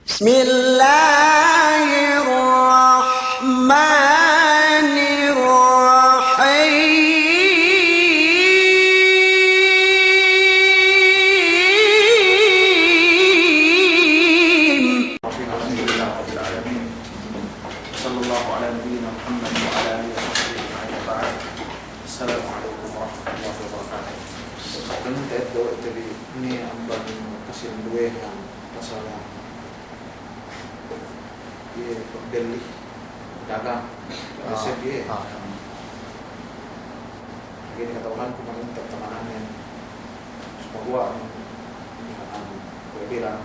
بسم الله الرحمن الرحيم. الحمد لله رب العالمين صلى الله على نبينا محمد وعلى اله وصحبه اجمعين وبعد السلام عليكم ورحمه الله وبركاته. Ganun tayo daw ito ni ang bagong kasinduwe ang masalah pagbeli dagang resep ye gini katawahan ko mangintab tamanan yan sumagawa ang pwede lang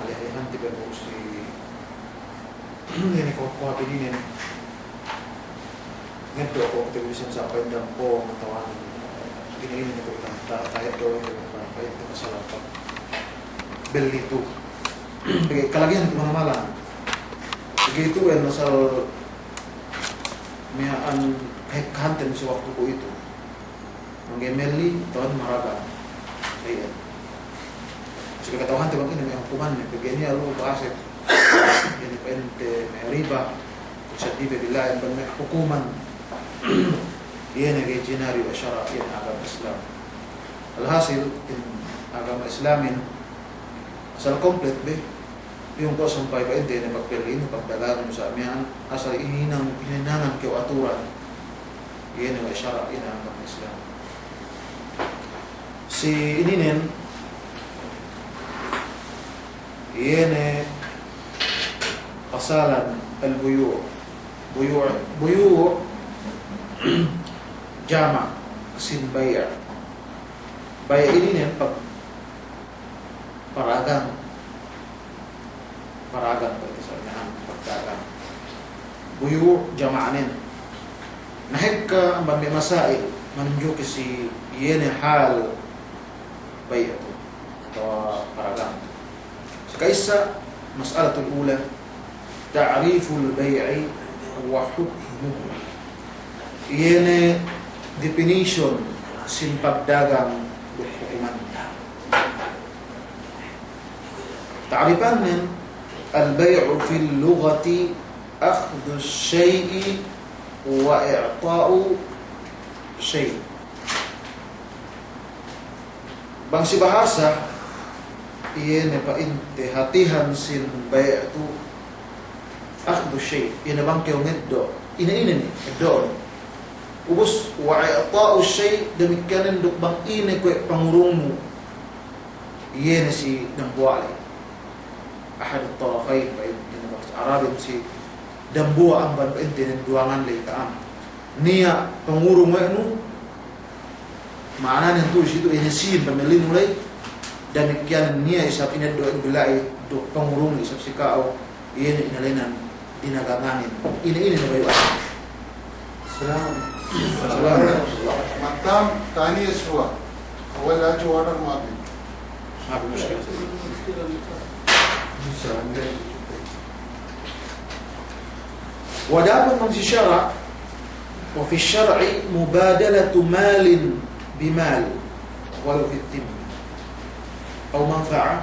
hali-halihan tiba po si ini ko pininin ngayon ako television sa apandang po matawanan ini ko lang tayo doon pahit ko sa lapag beli itu kalagihan ko malang begitu yang masal miaan kahit kanten sa waktu ko ito manggemeli tahun maraga ayan so katawahan tiba kini may hukuman may pagani alo baasip ini pente may riba kusadibe billahi ban may hukuman yan ay ginari wa syara yan agama Islam alhasil in agama Islamin asal komplet be yung ko sampay pa hindi na magpilin pagdalagan mo sa amihan asal ininangan kiyo aturan yan ay syara yan agama Islam si ininin yan ay pasalan al-buyu jama sin bayar ini nih paragang berarti soalnya pagdagang buyu jamaanin nahib ka ang bami masail menunjuk si yene hal bayar atau paragang kaisa mas'alatul ula ta'riful bay'i wa hukmuhu yene definition sin pagdagang hukuman ta'rifan min al-bay'u fil lughati akhdhu syai'i wa i'ta'u syai' bang si bahasa yene pa intihatihan sin bay'u akhdhu syai' yene bang kayo ngeddo ini eddo ubus wa i'ta'u syai' demikianan duk bang ini kwe pangurungmu yene si dambuali ahad at-tarafain pa ini bahasa Arabin si dambua ang ban pa ini duangan lay kaam niya pangurung mo anu maana nito situ ini sin pamilin mulai demikianan niya isap ini do bilai do pangurung isap si kao yene inalinan dinagangangin ini na bayo السلام مقام ثاني اسبوع اول اجي وانا ما بي ما في مشكله ودابا من في الشرع وفي الشرع مبادلة مال بمال ولو في الذمة أو منفعة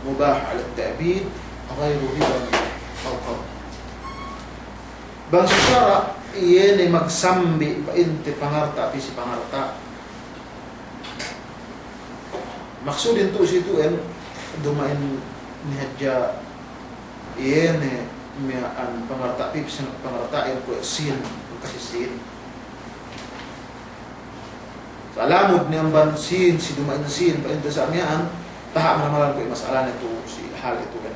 مباح على التأبيد غير ربا أو قرض bang secara iyan ay magsambi pa inti pangarta pisi pangarta maksudin to situ en dumain nihadya iyan ay miyaan pangarta pisi pangarta en ko sin kasi sin sa alamod niyang ban sin si dumain sin pa inti sa miyaan taha manamalan ko masalah nito si hal ito kan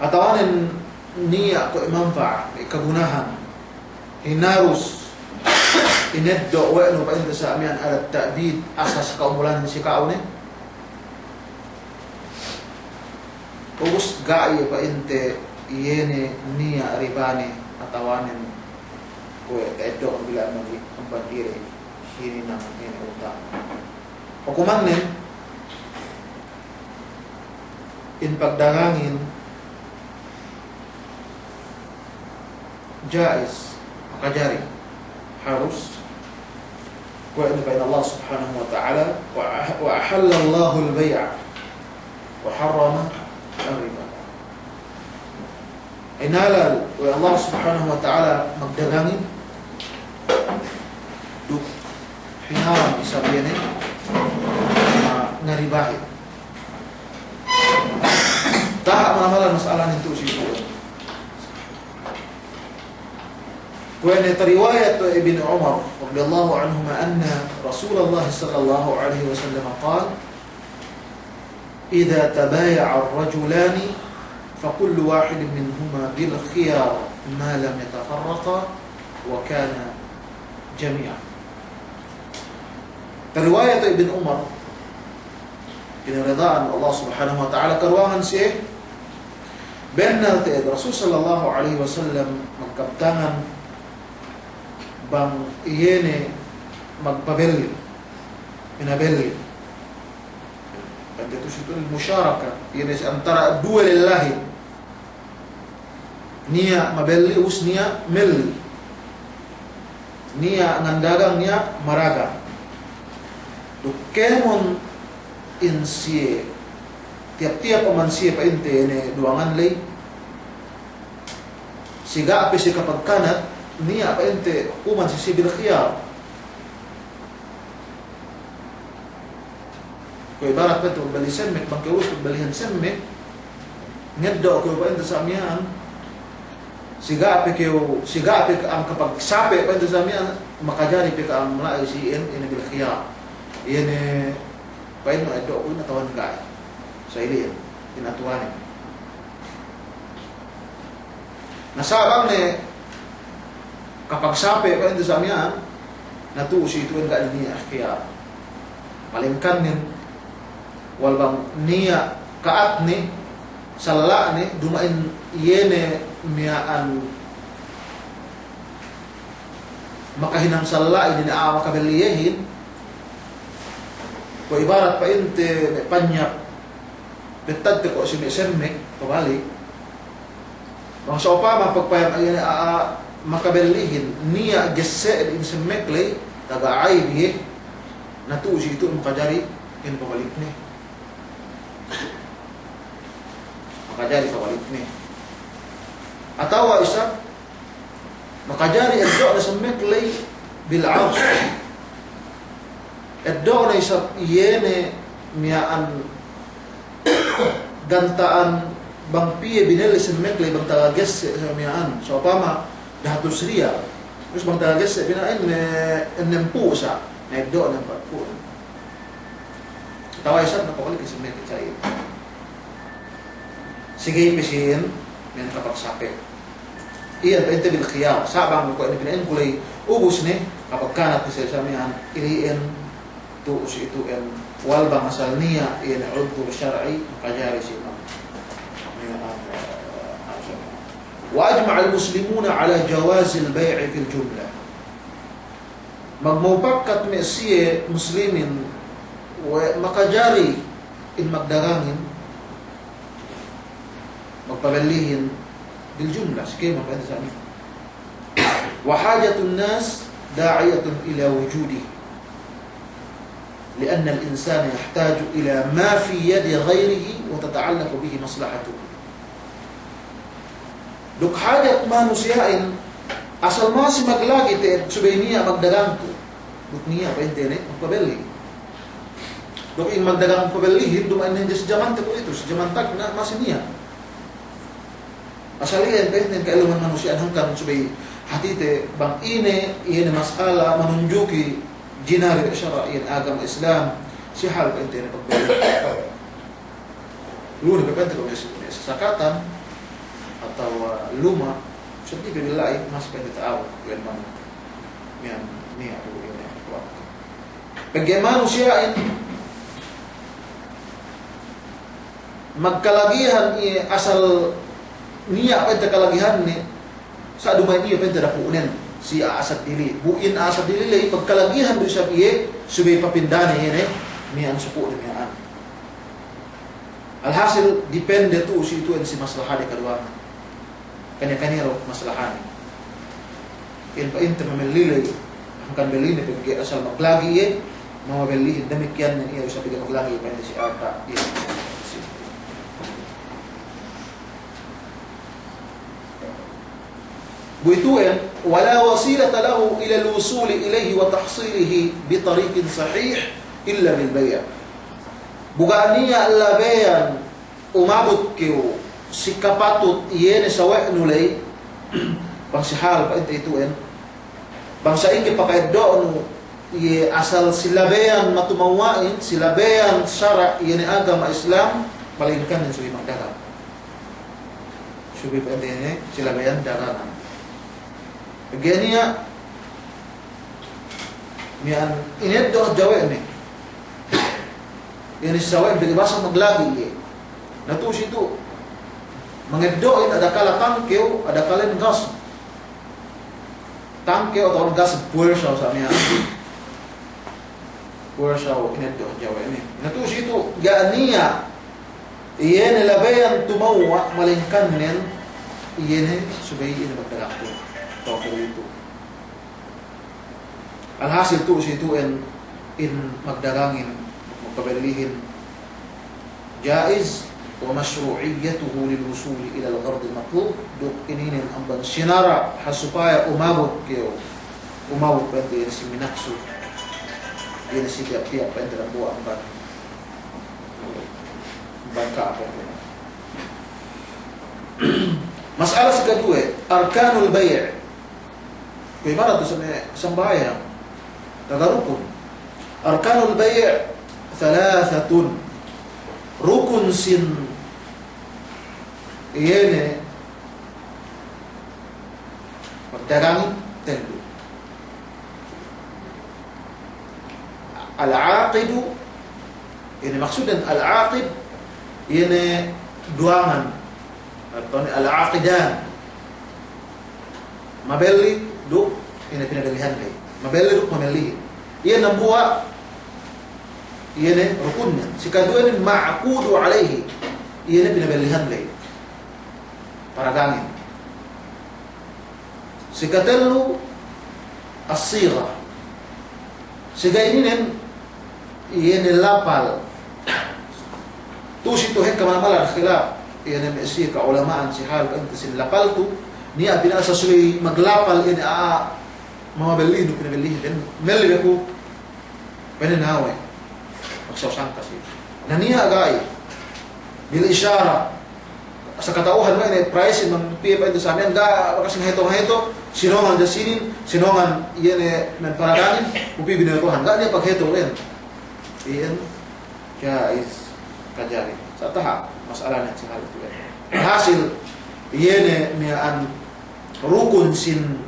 atawanin niya ko manfa may kagunahan hinarus ineddo wa ano pa inda sa amihan alat ta'bid asas kaumulan si kaune ubus gaya pa inte iyene niya ribani atawanin ko eddo ang bila mo ang bandire hini nang ini utang hukumanin in pagdangangin jais makajari harus وإن بين الله سبحانه وتعالى وأحل الله البيع وحرم ang riba. Ay nalal o Allah subhanahu wa ta'ala magdalangin duk hinaram isabihin nga ribahin. Taha manamalan masalah nito siya. وأن رواية ابن عمر رضي الله عنهما أن رسول الله صلى الله عليه وسلم قال إذا تبايع الرجلان فكل واحد منهما بالخيار ما لم يتفرقا وكان جميعا. رواية ابن عمر إن رضاء الله سبحانه وتعالى كرواها سيه بأن الرسول صلى الله عليه وسلم magkabtangan bang iyene magpabelli pinabelli at ito siya musharaka iyene antara dua lillahi niya mabelli us niya melli niya ngandagang niya maraga dukemon insiye tiap-tiap pamansiye pa inte ene duangan lay siga api si kapag kanat niya apa ente hukuman si sibil khiyar. Kau ibarat betul beli semek bang keus belihan semek ngedok kau pa ente samian siga api ang kapag sape pa ente samian makajari pe ka ang mulai si ini bil khiyar ini pa ente edok ko natawan ka sa ili inatuanin nasabang ne kapag sape pa ito sa amyan, natusi ito yung kaan niya kaya palingkan nin walbang niya kaat ni salala ni dumain yene miyaan makahinang salala ini na makabaliyehin ko ibarat pa inte panyak betad ko si mesemek pabalik bang sa upama pagpayang ayun makabelihin niya gese in semekle tagaay biye natusi itu makajari in pabalik ni atawa isa makajari eddo na semekle bil aus eddo na isa yene miyaan gantaan bang piye binili semekle bang tagages sa miyaan so pama dahatos riya terus bang tagages binain enempu sa eddo na patpo tawa isa napakalik sa semekle sa iyo sige ipisin men kapag sape iyan pa ente bil khiyar sabang ko ini pinain kulay ubus ni kapag kanat sa miyaan iliin tu itu en wal bang asal niya iyan udhu syar'i makajari si imam وأجمع المسلمون على جواز البيع في الجملة magmupakkat siya muslimin makajari in magdarangin magpabalihin biljumla sige mapwede sa amin wa hajatun nas da'iyatun ila wujudi لأن الإنسان يحتاج إلى ما في يد غيره وتتعلق به مصلحته duk hajat manusiain asal masih maglagi te subay niya magdagang to duk niya pa intene magpabeli duk in magdagang pabelihin dumain hindi sa jamantag ko ito sa jamantag na masih niya asal iyan pa intene kailangan manusian hanggang subay hatite bang ine masala manunjuki jinari syara'in agama Islam sihal pa intene pagbeli luni pa intene ko sa sakatan atau luma sedih billahi mas tahu yang mana yang ni aku ini waktu bagaimana manusia ini magkalagihan asal niya pa kalagihan ni sa dumay niya pa dapunen si asad dili buin asad dili lay pagkalagihan do sa piye subay papindana yan ni ang suko ni an alhasil depende tu si itu si maslaha de kadua kanya-kanya maslahan. In pa inta mamililay ang kanbeli na pagki asal maglagi mamabelihin demikian na iya sa pagki maglagi pa si ata iya. buituin wala wasilata lahu ila al-wusul ilayhi wa tahsilihi bi tariqin sahih illa bil bay'. Bugania labayan umabot kiyo sikapatut iyene sawa nulay bang sihal pa ituin bang sa ingi pakaiddo ye asal silabayan matumawain silabayan syara iyene agama Islam palingkan yang suwi magdaga suwi pa ente silabayan dagangan begini mian ini doh jawa ini ini sawa berbahasa maglagi ye natus itu mengeddoin ada kala tangkeo ada kala gas tangkeo atau gas puersa samia puersa ini doh jawa ini natus itu gania iyene labayan tumawa malingkanen iyene subay ini magdagako toko itu. Alhasil tu situ in magdarangin magpabilihin jaiz wa mashru'iyyatuhu lilwusul ila al-ghard al-matlub duk ininin ang sinara hasupaya umabot pwede si minaksu yun si tiap-tiap pwede na buwa ang bangka apa masalah kedua arkanul bay' bagaimana tu sembahyang tagarukun arkanul bay' thalathatun rukun sin iyene magdagang tendo al-aqidu ini maksudnya al-aqid ini duangan atau al-aqidan mabelli duk ini pinagalihan kay mabelli duk mamelihin iyan ang buwa iyan rukunnya si kadua ni ma'qudu alaihi iyan pinagalihan kay paragangin si katellu as-sigha si gainin iyan lapal tu situ hek kamamalan khilaf iyan ang isir kaulamaan si hal kanta sin lapal tu niya pinasa suwi maglapal ini mga belihin pinabelihin meli ko peninawe magsawsang kasi na niya agay bil isyara sa katauhan mo ini price ng PFA ito sa amin ga kasing heto sinongan da sinin sinongan iyan men paraganin upi binatuhan ga niya pagheto rin iyan kaya is kajari sa taha masalah na si hal ito hasil iyan niya rukun sin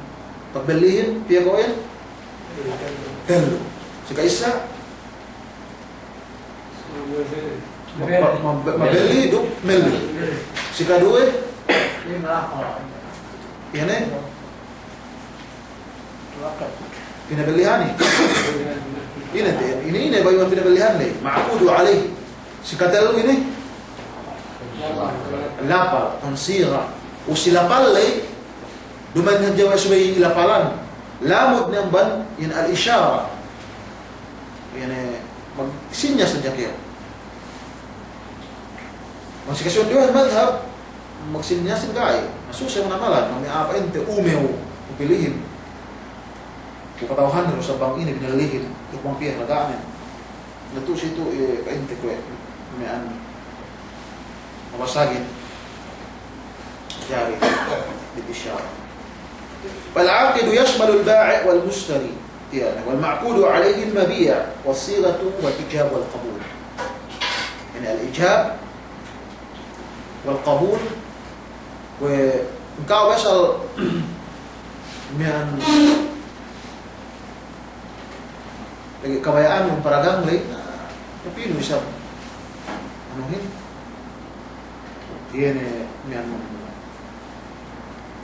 pagbelihin piya koin telo sika isa mabeli duk meli sika dua yan pinabelihan ini bayuan pinabelihan ni ma'qudu alaihi sika telo ini lapal tansira usilapal lay duman ng jawa subay ilapalan lamod ng ban yan al-isyara yan magsinya sa jakya magsikasyon doon madhab magsinya sin gay masusay mo namalan may apa ente umew upilihin kukatawhan nyo sa bang ini binalihin ikmang piya nagamin natus ito kainte ko may mabasagin jari bil-isyara فالعاقد يشمل البائع والمشتري والمعقود عليه المبيع والصيغة والإجاب والقبول يعني الإجاب والقبول وكاو بشر من kabayaan yung paragang late na pino siya anuhin yan yan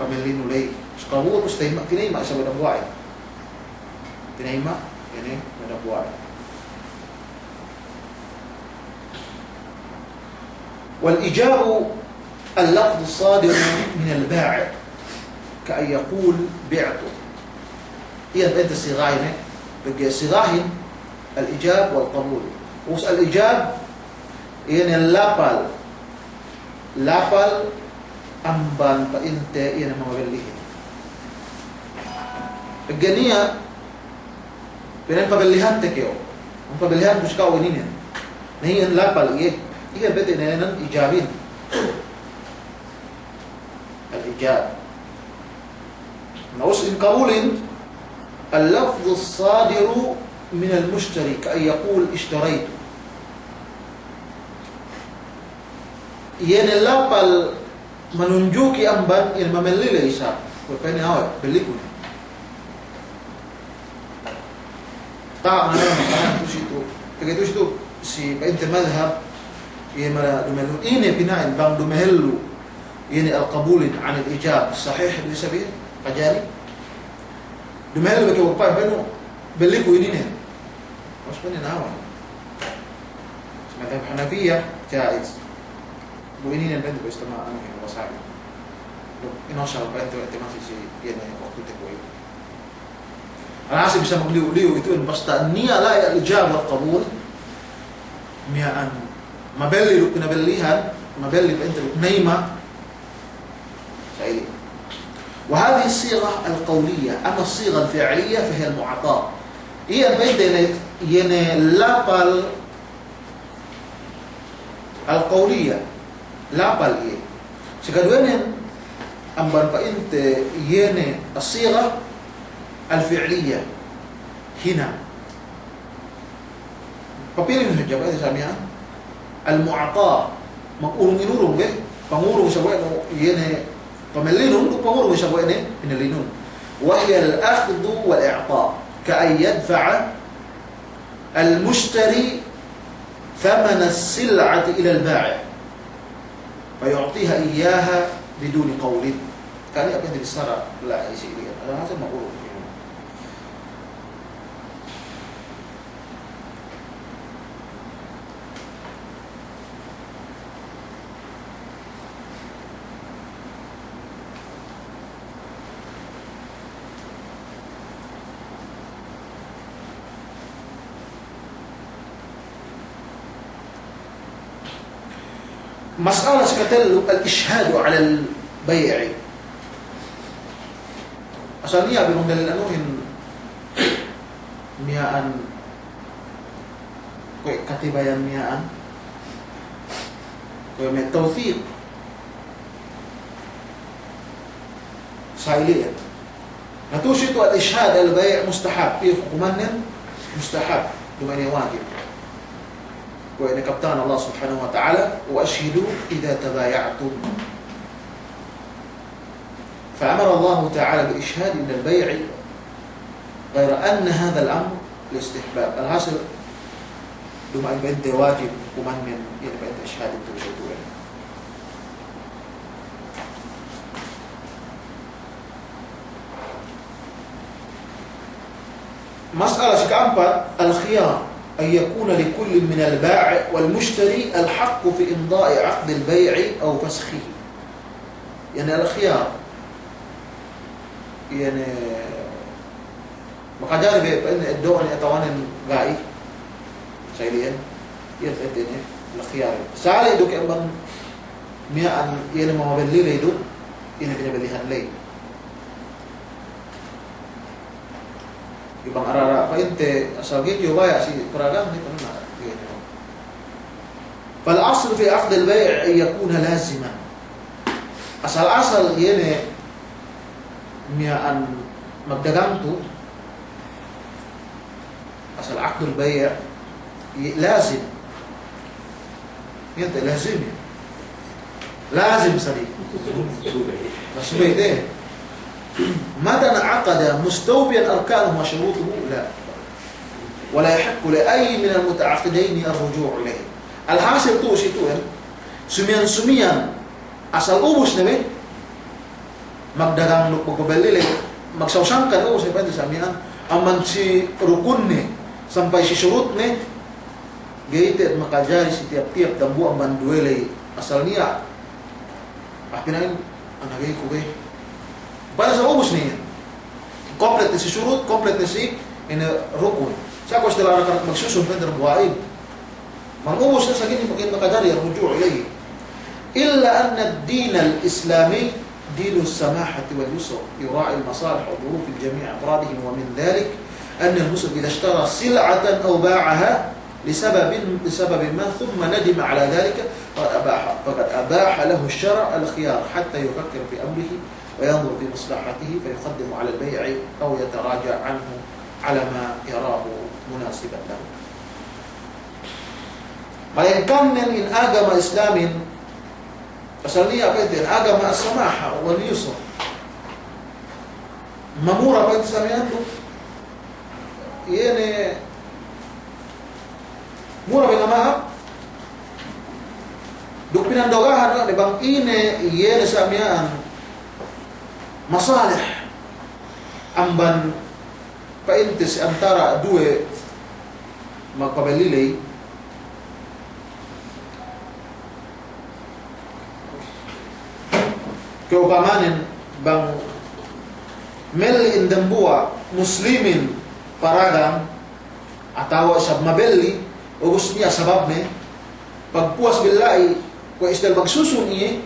pamilin ulay kabul terus tinayma sa wadang buhay tinayma yan wadang buhay والإجاب اللفظ الصادر من البائع كأن يقول بعته إيه أنت الصيغاين بقي الصيغاين الإجاب والقبول الإجاب يعني اللابل أمبان فإنت يعني مغليه الجنية بين pabilihan tekyo ang pabilihan ko siya ini niya nahiyan lapal iya bete na ijabin al-ijab نعوص إن قولين اللفظ الصادر من المشتري كأن يقول اشتريت ين اللapal menunjuki amban yang memilih isa pwede awal beli ko tak mana itu begitu itu si bint madhab يما دمهلو إني بناء بان دمهلو يعني القبول عن الإجاب الصحيح بسبيل قجاري دمهلو بكي وقفا بنو بليكو إنيني مش بني ناوان مذهب حنفية جائز وإنيني البنت بيستمع أنه وصعب إنه شاء البنت وإتماسي سي يعني وقت تكوي أنا عاسي bisa مقليو itu بس النية لا الإجاب والقبول مئة مبلي لو كنا بليها مبلي بأنت نيمة سعيدي وهذه الصيغة القولية أما الصيغة الفعلية فهي المعطاء هي بين لابل القولية لابل إيه سكدوين أمبر بأنت الصيغة الفعلية هنا papilin saja ba sa miya al-mu'ata magurong-irurong be pangurong sa bueno yene pamelinon pangurong sa bueno inalinon wa hiya al-akhdhu wal-i'ta ka ay yadfa'a al-mushtari thaman as-sil'ati ila al-ba'i fayu'tiha iyyaha bidun qawlin kani apa yang disara la isi ini hasa magurong مسألة سكتل الإشهاد على البيع أصلية بنقول لأنه مئان كتبايا مئان من التوثيق سائلية نتوشط الإشهاد على البيع مستحب فيه حكمان مستحب بمعنى واجب وإن كبتان الله سبحانه وتعالى وأشهدوا إذا تبايعتم فأمر الله تعالى بالإشهاد من البيع غير أن هذا الأمر الاستحباب الحاصل لما أنت واجب ومن يبقى أنت إشهاد التوجيه مسألة كأمبا الخيار أن يكون لكل من البائع والمشتري الحق في إمضاء عقد البيع أو فسخه يعني الخيار يعني مقدار بأن الدول يتوان غاي سيلين يتأدني الخيار سالي دوك أمبا مئة يعني ما بلي ليدو يعني كنا بليهان لي ibang arara pa inte asal gitu baya si peragam ni pernah gitu. فالأصل في عقد البيع أن يكون لازما asal يعني مئة magdaganto asal عقد البيع لازم انت لازم صديق بس بيته متى انعقد مستوفيا أركانه وشروطه لا ولا يحق لأي من المتعاقدين الرجوع إليه الحاصل تو situen sumian asal ubus nabe magdagang pagpabili magsawsangkan o sa pwede samian aman si rukun ni sampai si surut ni gaited makajari si tiap-tiap dambu aman duele asal niya pinain anagay ko be para sa ubus niya komplet na si surut komplet na si rukun siya ko sila anak magsusun pwede buhain mangubos na sa gini makajari ang rujuu ilayhi illa anna ad-din al-islami دين السماحة واليسر يراعي المصالح وظروف الجميع أفرادهم، ومن ذلك أن المسلم إذا اشترى سلعة أو باعها لسبب ما ثم ندم على ذلك فقد أباح له الشرع الخيار حتى يفكر في أمره وينظر في مصلحته فيقدم على البيع أو يتراجع عنه على ما يراه مناسبا له. Melainkan in agama Islamin asalnya apa itu? Agama as-samaha wal yusr. Mamura apa itu samian tuh? Ini murah dengan maaf. Duk pinandogahan di bang ini samian masalih amban paintis antara dua magpabililay keumpamanin bang meli indambua muslimin paragam atau sab mabelli ubus niya sabab ne pagpuas billahi ko isdal magsusun niya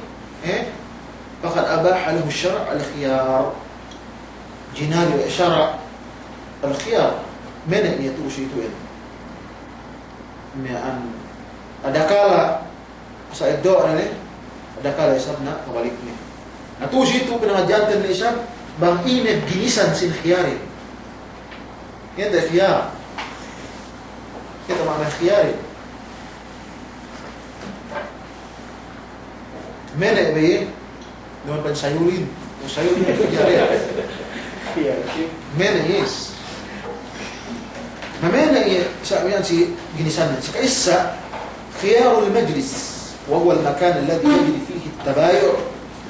faqad abaha lahu syara' al-khiyar jinali syara' al-khiyar mana niya tu situ an adakala sa iddo ne adakala isabna kawalik ni natusi itu pinangadyantan na isang bang ineb ginisan sin khiyarin. Yan tayo khiyar. Ito mga khiyarin. Mena iba doon pa sayulin. Yung sayulin ito khiyari. Mena yes. Na mena sa yan si ginisan. Sa kaisa, khiyarul majlis. وهو المكان الذي يجري فيه التبايع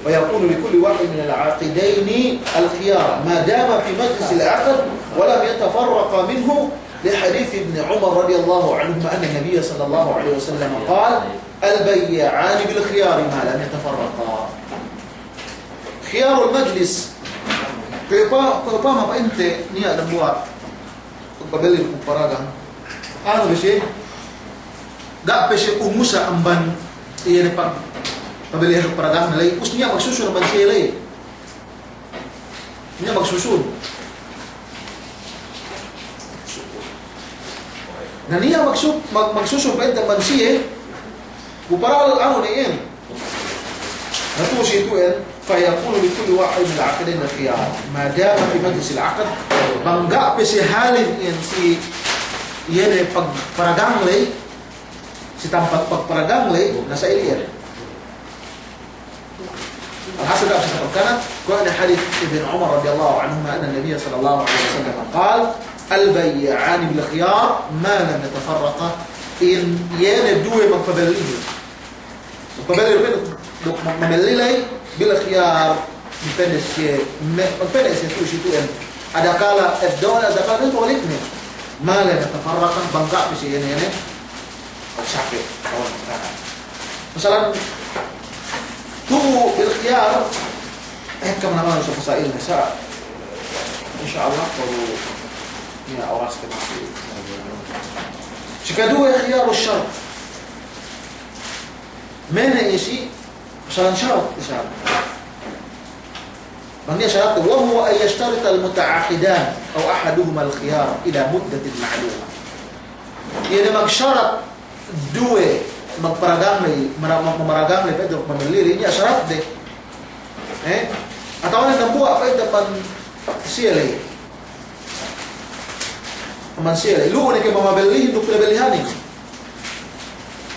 ويكون لكل واحد من العاقدين الخيار ما دام في مجلس العقد ولم يتفرق منه لحديث ابن عمر رضي الله عنهما أن النبي صلى الله عليه وسلم قال البيعان بالخيار ما لم يتفرقا. خيار المجلس كيفما فأنت نيا دموا قبل الكبراء أنا بشيء dak pese umusa amban iya ne pabilihan ng paragang nalay us niya magsusun naman siya lay niya magsusun na niya magsusun pa naman siya buparal ano na yan natusi ito yan fayakulu likulli wahid min al-aqdain al-khiyar ma dama fi majlis al-aqd bangga pese halin yan si iya ne pagparagang lay si tempat pagparagang lay nasa iliyan. الحسن بقى في الكلام كان حديث ابن عمر رضي الله عنهما أن النبي صلى الله عليه وسلم قال البيعان بالخيار ما لم يتفرقا إن يندوه مقبليه مقبليه بالخيار مقبليه itu ada kala الدولة ada kala itu waliknya ما لم يتفرقا bangka bisa ini sakit kawan misalnya tu بالخيار kemana-mana usah masail nisa insyaallah kalau ini awas ke masih jika dua khiyar الشرط mana isi misalnya syarat misalnya bangnya syarat وهو أن يشترط المتعاقدان أو أحدهما الخيار إلى مدة معلومة يعني magsyarat dua magparagamay mamaragamay pwede mamiliri niya syarat de atau ang nambuha pwede pan siyalay man siyalay luon kay mamabilihin duk pinabilihanin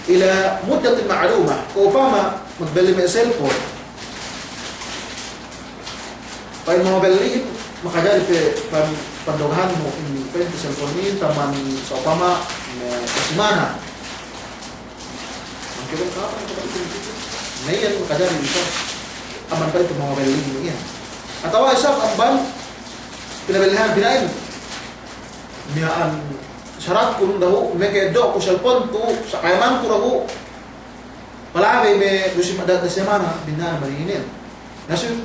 ila muddatin ma'luma kung upama magbili may cellphone pag mamabilihin makajari pandogahan mo pwede cellphone ni taman sa upama semana kita apa yang kadang bisa aman pa ito mga balihin yan atau isang amban pinabilihan binain miyaan syarat ko daw may kedo ko cellphone to sa kayaman ko raho palagi may lusi madat na semana binana marinin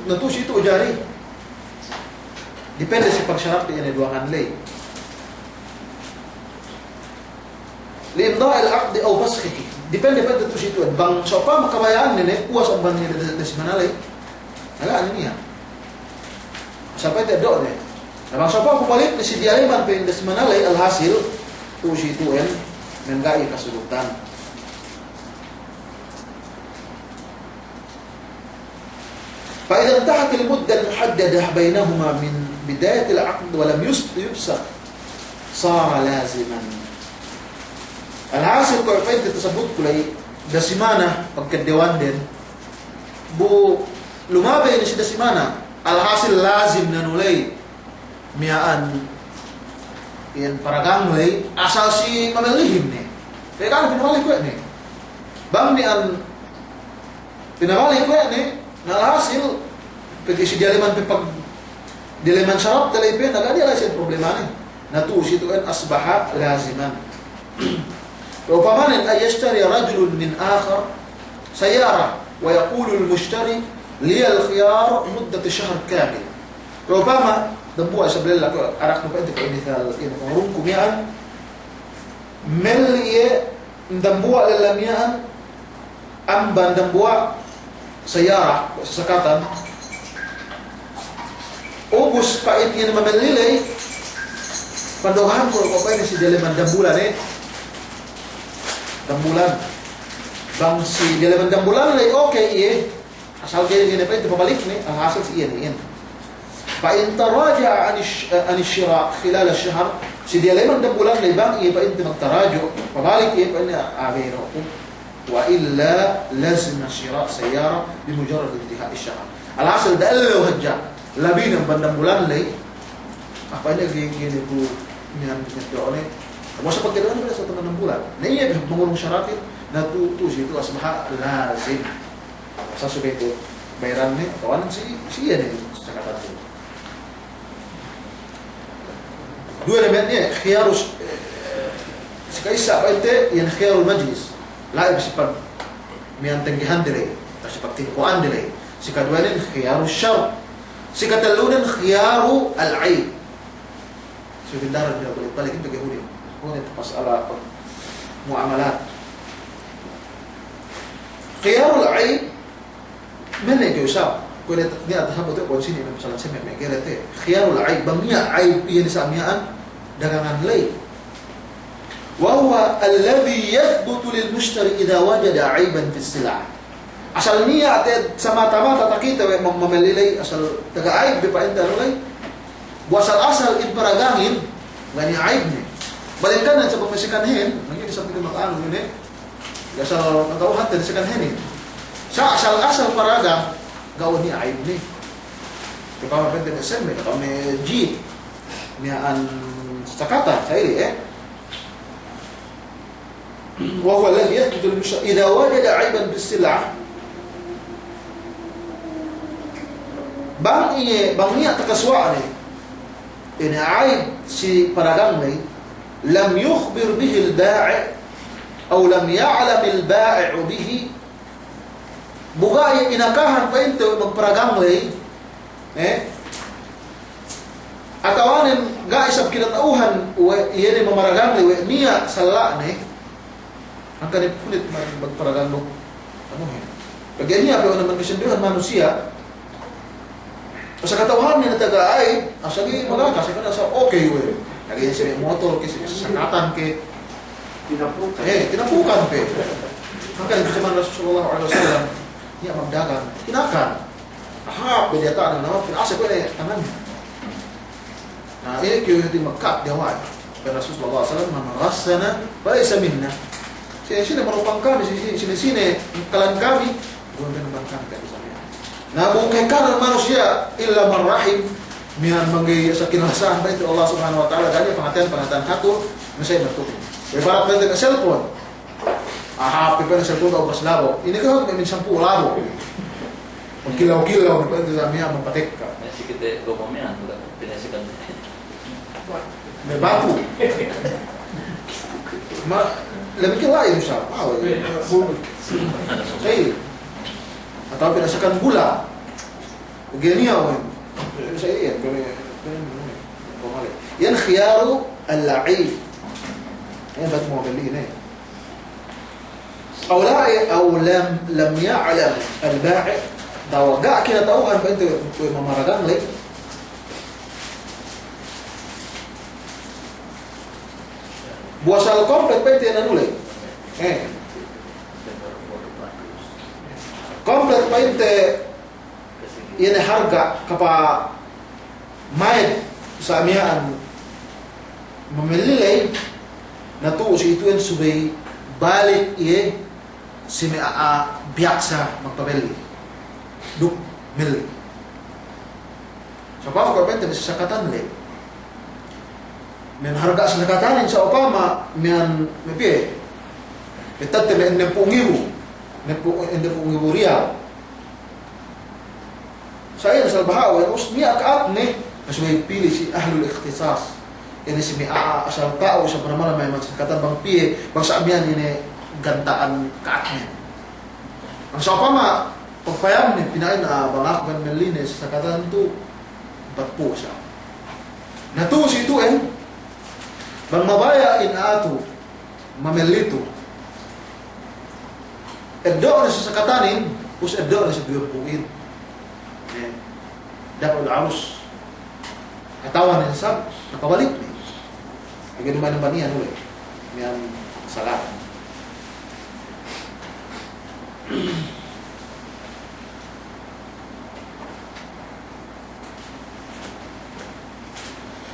natusi ito ujari depende sa pagsyarat yan ay duwangan lay لإمضاء العقد أو فسخه depende pa dito situ bang so pa makabayaan nene puas ang ban nila sa manalay Nagaan niya. Sampai tidak dok nih. Nah, siapa aku balik di si dialiman pendas manalay alhasil tu si tuen mengai kasudutan. فإذا انتهت المدة المحددة بينهما من بداية العقد ولم يفسخ صار لازما. الحاصل kalau pwede tersebut kulay dasimana pagkadewan din bu lumabay na si dasimana alhasil lazim na nulay miyaan yan paraganglay asal si mamalihim ni kaya kan pinawali ko ni bang ni an pinawali ko ni na alhasil pwede si dialiman pag dialiman syarab talay pe nagadi ala siya problema ni natusi itu kan asbaha laziman. ربما أن يشتري رجل من آخر سيارة ويقول المشتري لي الخيار مدة شهر كامل. ربما دمبوا سبل لك أراك نبأنت كمثال إن أمركم يعني ملء دمبوا للميان أم دمبوا سيارة سكاتا أوبس pait yang memelilai pandohan kalau kau ini si daleman dambulan dambulan bang si daleman dambulan lay okay iya asal gini pa ito pabalik ni alhasil si iyan fa in taraja an shira khilal ash-shahr si daleman dambulan lay bang iya pa ito magtarajo pabalik iya pa niya abiro wa illa lazim shira sayyara bimujarrad intihai ash-shahr alhasil dallo hajja labin ang bandambulan lay apa ini gini bu niyan ni kamu seperti itu kan satu 6 bulan. Nah iya mengurung syaratin, nah tu itu asbah lazim. Saya sudah itu bayaran nih, kawan si iya nih cakap itu. Dua elemennya khiyarus sekaisa apa itu yang khiyarul majlis. Lain sifat miantenggihan diri, sifat tingkuan diri. Sikadua ini khiyarus syar. Sikatalunan khiyaru al-aib. Sebentar tidak boleh balik itu Yahudi. Ini masalah muamalat. Khiyarul aib mana yang usap? Kau lihat ni ada hamba tu kau sini masalah saya memang tu. Khiyarul aib bangnya aib yang disamian dagangan lay. Wa huwa alladhi yathbutu lil mushtari idza wajada aiban fi silah. Asal niya semata-mata tak kita memelilai asal taga aib pa enta lay. Asal iparagangin ngani aib ni. Balikan sa pamasikan hen, mungkin sa pinag-ano ni, asal nagauhan din sa kanhen. Sa asal paraga gawon ni aib ni. Kaya pwede na sembe, kami G niyaan sakata sa ili وهو الذي يثبت المشتري إذا وجد عيبا بالسلع bang niya takaswa ni ini aib si paragang ni لم يخبر به البائع أو لم يعلم البائع به بغاية inakahan pa ito magparagang lay atawanin ga isab kinatauhan iyan mamaragang lay niya sala ni ang kanip kulit magparagang mo ano kaya niya pero naman kasinduhan manusia sa katauhan niya natagaay asali magakas ka na sa okay we lagi siya motor kasi sakatan ke tinapukan pe maka itu zaman Rasulullah SAW niya magdagan kinakan beda na naman pinasa ko na tangan nah ini kaya yung magkat diaway pero Rasulullah SAW mamarassana walaysa minna sini merupang kami sini kalan kami gawin naman kami kaya sabi na bukai kanan manusia illa marrahim mihan manggi sa kinalasahan ba ito Allah subhanahu wa ta'ala dahil pangatian hako masay matukin ibarat natin na cellphone happy pa na cellphone o paslabo ini ka may minsan po labo magkilaw-kilaw na pwede sa mihan mapatik ka sikite gomamian pinasikan may bapo lebih kilain siya say atau pinasikan gula ugeniyaw شيئين ين خيار اللعيب ين بات موبلين أو لا أو لم يعلم البائع tahu gak kita tahu kan itu memaragan lagi. Buasal komplit pente na nulay. Komplit pente ini harga kapa mayat sa amiyaan mamililay na to si ituin subay balik iye si mea biaksa magpabili duk mili. So pa ko pente sa sakatan le. Men harga sa nakatanin sa Opama mian mepe betat te men pungibu real saya sa bahaw us niya kaat ne masway pili si ahlul ikhtisas ini si mia asal tao sa panamana may magsakatan bang piye bang sa amyan ini gantaan kaat ne ang sa Opama pagpayam ni pinain na bangak ban melinis sa sakatan tu batpo siya natu si itu bang mabaya in ato mamelito eddo na sa sakatanin us eddo na sa biyupuin dapat arus katawan ng sab nakabalik ni ay ganun man ang baniyan ulit niyan salat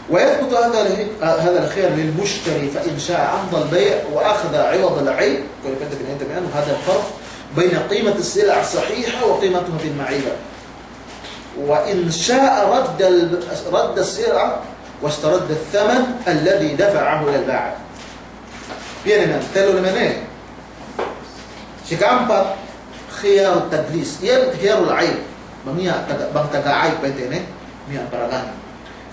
ويثبت هذا الخير للمشتري فإن شاء عمض البيع وأخذ عوض العيب كل كنت في الهند بأنه هذا الفرق بين قيمة السلع الصحيحة وقيمتها في المعيبة وإن شاء رد السلعة واسترد الثمن الذي دفعه إلى البائع بينما تلو لمنه شكامبا خيار التدليس خيار العيب بang tagaayib بنتينه ميان براغان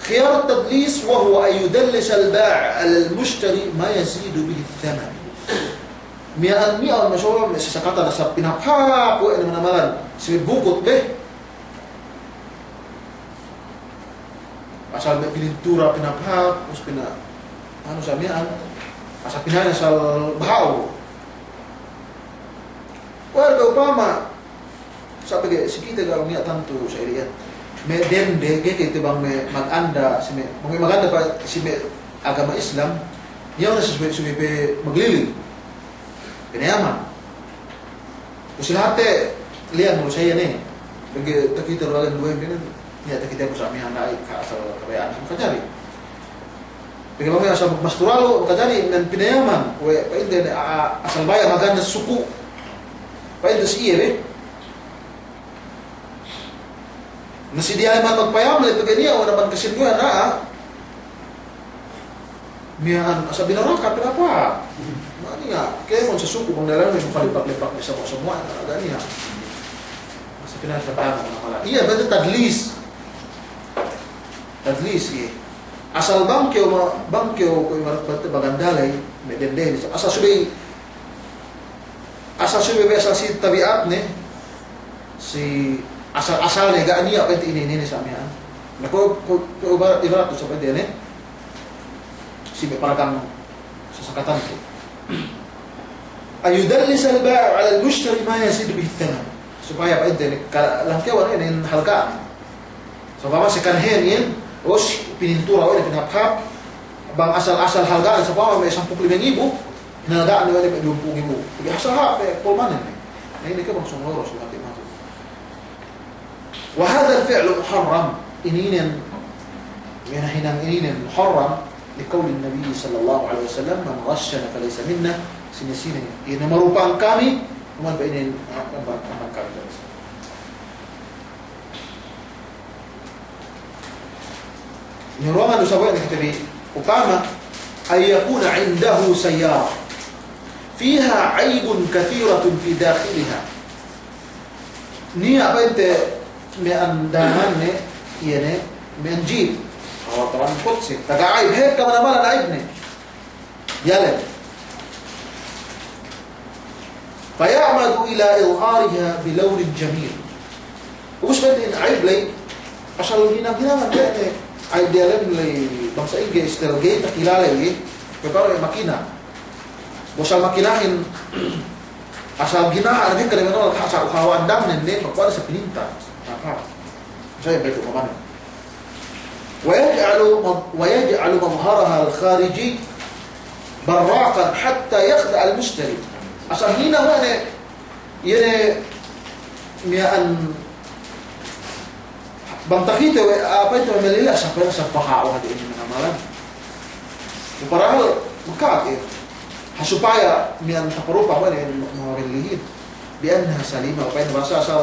خيار التدليس وهو أن يدلس البائع على المشتري ما يزيد به الثمن ميان مشروع سكاتا sa pinapap o ano naman sibukot be asal may pinintura pinapap tapos ano sa miyaan asal pinahanya sa bahaw well Obama sabi kaya sikita ka niya tanto sa iriyan may dende kaya bang may mag-anda may maganda pa si may agama Islam niya na sumipi maglili pinayaman kasi lahat liyan mo sa yan bagi takita rin luwin ganun niya takita mo sa aming hanay kaasal kabayaan sa makajari bagi mamaya sa magmasturalo makajari ng pinayaman painde asal baya maganda suku painde si iya nasi dia man magpayam le pagani o naman kasinduhan na miyan sa binaraka pinapa mani nga kaya mo sa suko kung nalang yung palipak-lipak sa semua gani ha sa pinatatahan na pala iya betul tadlis iya asal bangkyo ko imarat bagandalay medende asal subay asal si tabiat ne si asal ne ga niya pwede ini sa amin nako ko ibarat sa pwede ne si paragang sasakatan ko ayudallis al-bai' 'ala al-mushtari ma yazid bihi thaman supaya pwede langkawan ini halgaan so baba si kanhen yan os pinintura o pinaphap bang asal halgaan sa pama may 10,000 hinalagaan nila may 20,000 jadi asal ha pulmanen ini ka bang sumuro sa ating mga وهذا الفعل محرم إنينا من حين إنينا محرم لقول النبي صلى الله عليه وسلم من غشنا فليس منا سنسينا إن مرupang kami ومن بين أمان kami نروما نسوي نكتبي وقام أن يكون عنده سيارة فيها عيب كثيرة في داخلها نيا بنت من دامان يعني من جيب هو طبعا قدسي تقعيب هيك كمان مالا عيبني يلا فيعمد إلى إظهارها بلون جميل وش بدي عيب لي عشان هنا من يعني عيب ديالن لي بس إنجي استرجيت كيلا لي كبار ماكينة وش الماكينة إن asal gina artinya kada menolak asal kawandang nende makwa sa pininta maka saya betul kemana ويجعل مظهرها الخارجي براقا حتى يخدع المشتري asal hina wane yene mian bang takite apa itu melila sampai sa pahawa di ini amalan padahal maka supaya mian taparupa wane mawilihin bianha salima apa yang bahasa asal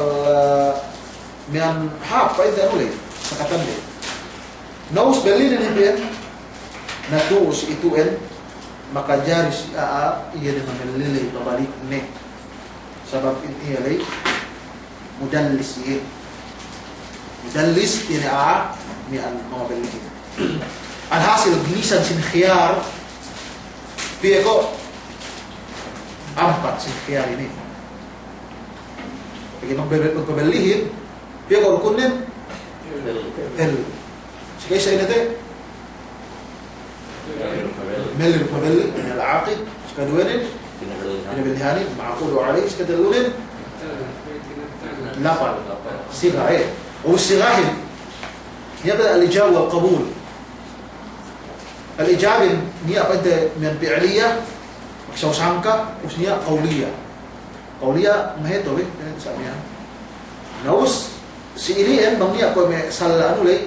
mian hap apa itu anu sakatan de naus belin ni bian natus itu maka jaris ia dengan melili pabalik ne sebab ini lay mudallis ini mian mga belihin alhasil ginisan sin khiyar piye ko ampat sin khiyar ini bagi magbelihin piye ko kunin sige sa inate ملل قبل من العاقد كدولن من بالهاني معقول عليه كدولن لفظ صيغه والصيغه يبدا الاجابه والقبول الاجابه هي بدا من فعليه مكسو سانكا وسنيه قوليه ما هي توبه ساميا نوس سيرين بمنيه كو سال انو لي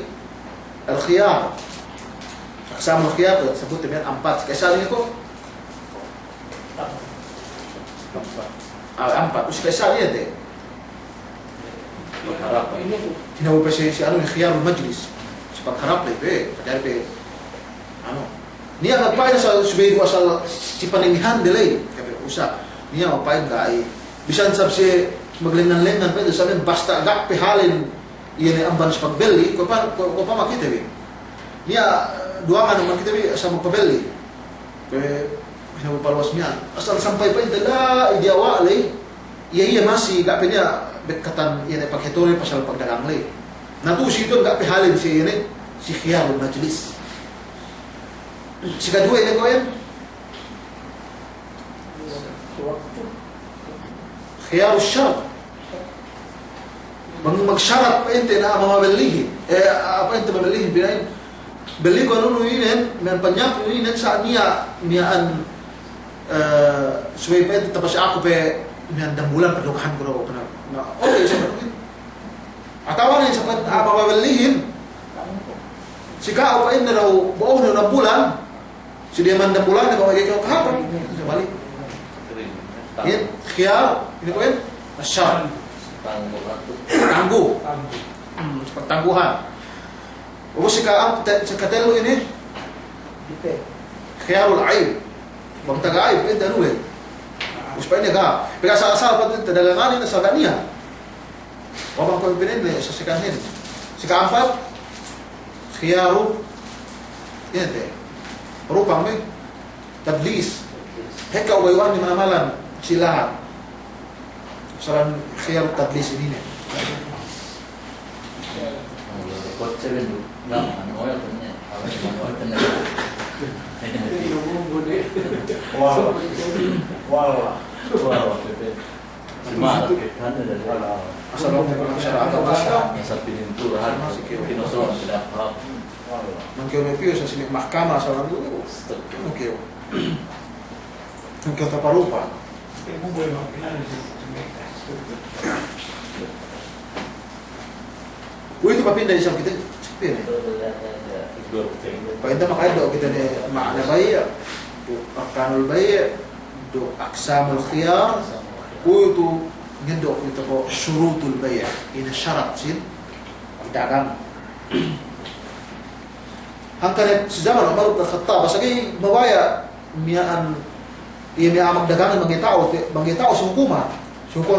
الخيار sama khiyar disebut dengan 4. Kesal ini kok 4. Us kesal ini deh. Harap ini apa sih anu khiyarul majlis. Sepak harap lebih dari anu. Nia ngapain asal sudah asal si panengihan delay kabe usah. Nia ngapain enggak bisa sabse maglengan-lengan pa sabi basta gak pihalin ini amban sepak beli ko pa makita bi. Nia dua man kita bi sama pabeli ke hinaw palwasmian asal sampai pa indala idiawa lay iya masih gak punya bekatan yan pakhetore pasal pagdagang lay natu siton gak pihalin si ini si khiyarul majlis si kedua ini ko yan khiyarul syart magsyarat pa ente na mamabelihin apa ente mamabelihin binain beli ko ano nuinin men panyap nuinin sa niya an suway pa tapos ako pe men dambulan padukahan ko raw na okay sa pagwin atawan sa pag mababalihin sika pa in raw buo na bulan si dia man dambulan na mawagay ko kahapon sa balik yan khiyar ini ko yan asyar tangguh pertangguhan. O sa katelo ini khiyarul aib bang taga aib ente anu uspa ini ga pega sa pa dagangan na sa dania o bang ko pinende sa sikahin si keempat khiyaru ente rupang me tadlis heka waywan di mana-malan sila saran khiyarul tadlis ini Kot 7 lang, ano oil niya? Awal ano oil niya? Wala. Semangat kita dari wala. asal ako masyarakat basta Nasa pininturahan, kinusulong sila harap. mangkeo me pio sa sini mahkamah sa lang dulu mangkeo taparupa itu papinda isang kita sepin painda makaido kita ni makna bay do arkanul bay do aqsamul khiyar itu ngendo kita ko syurutul bay ini syarat sin dagang hangkane sa zaman Umar bin Khattab basagi mawaya miaan iya miamag dagangan mangitao sa hukuman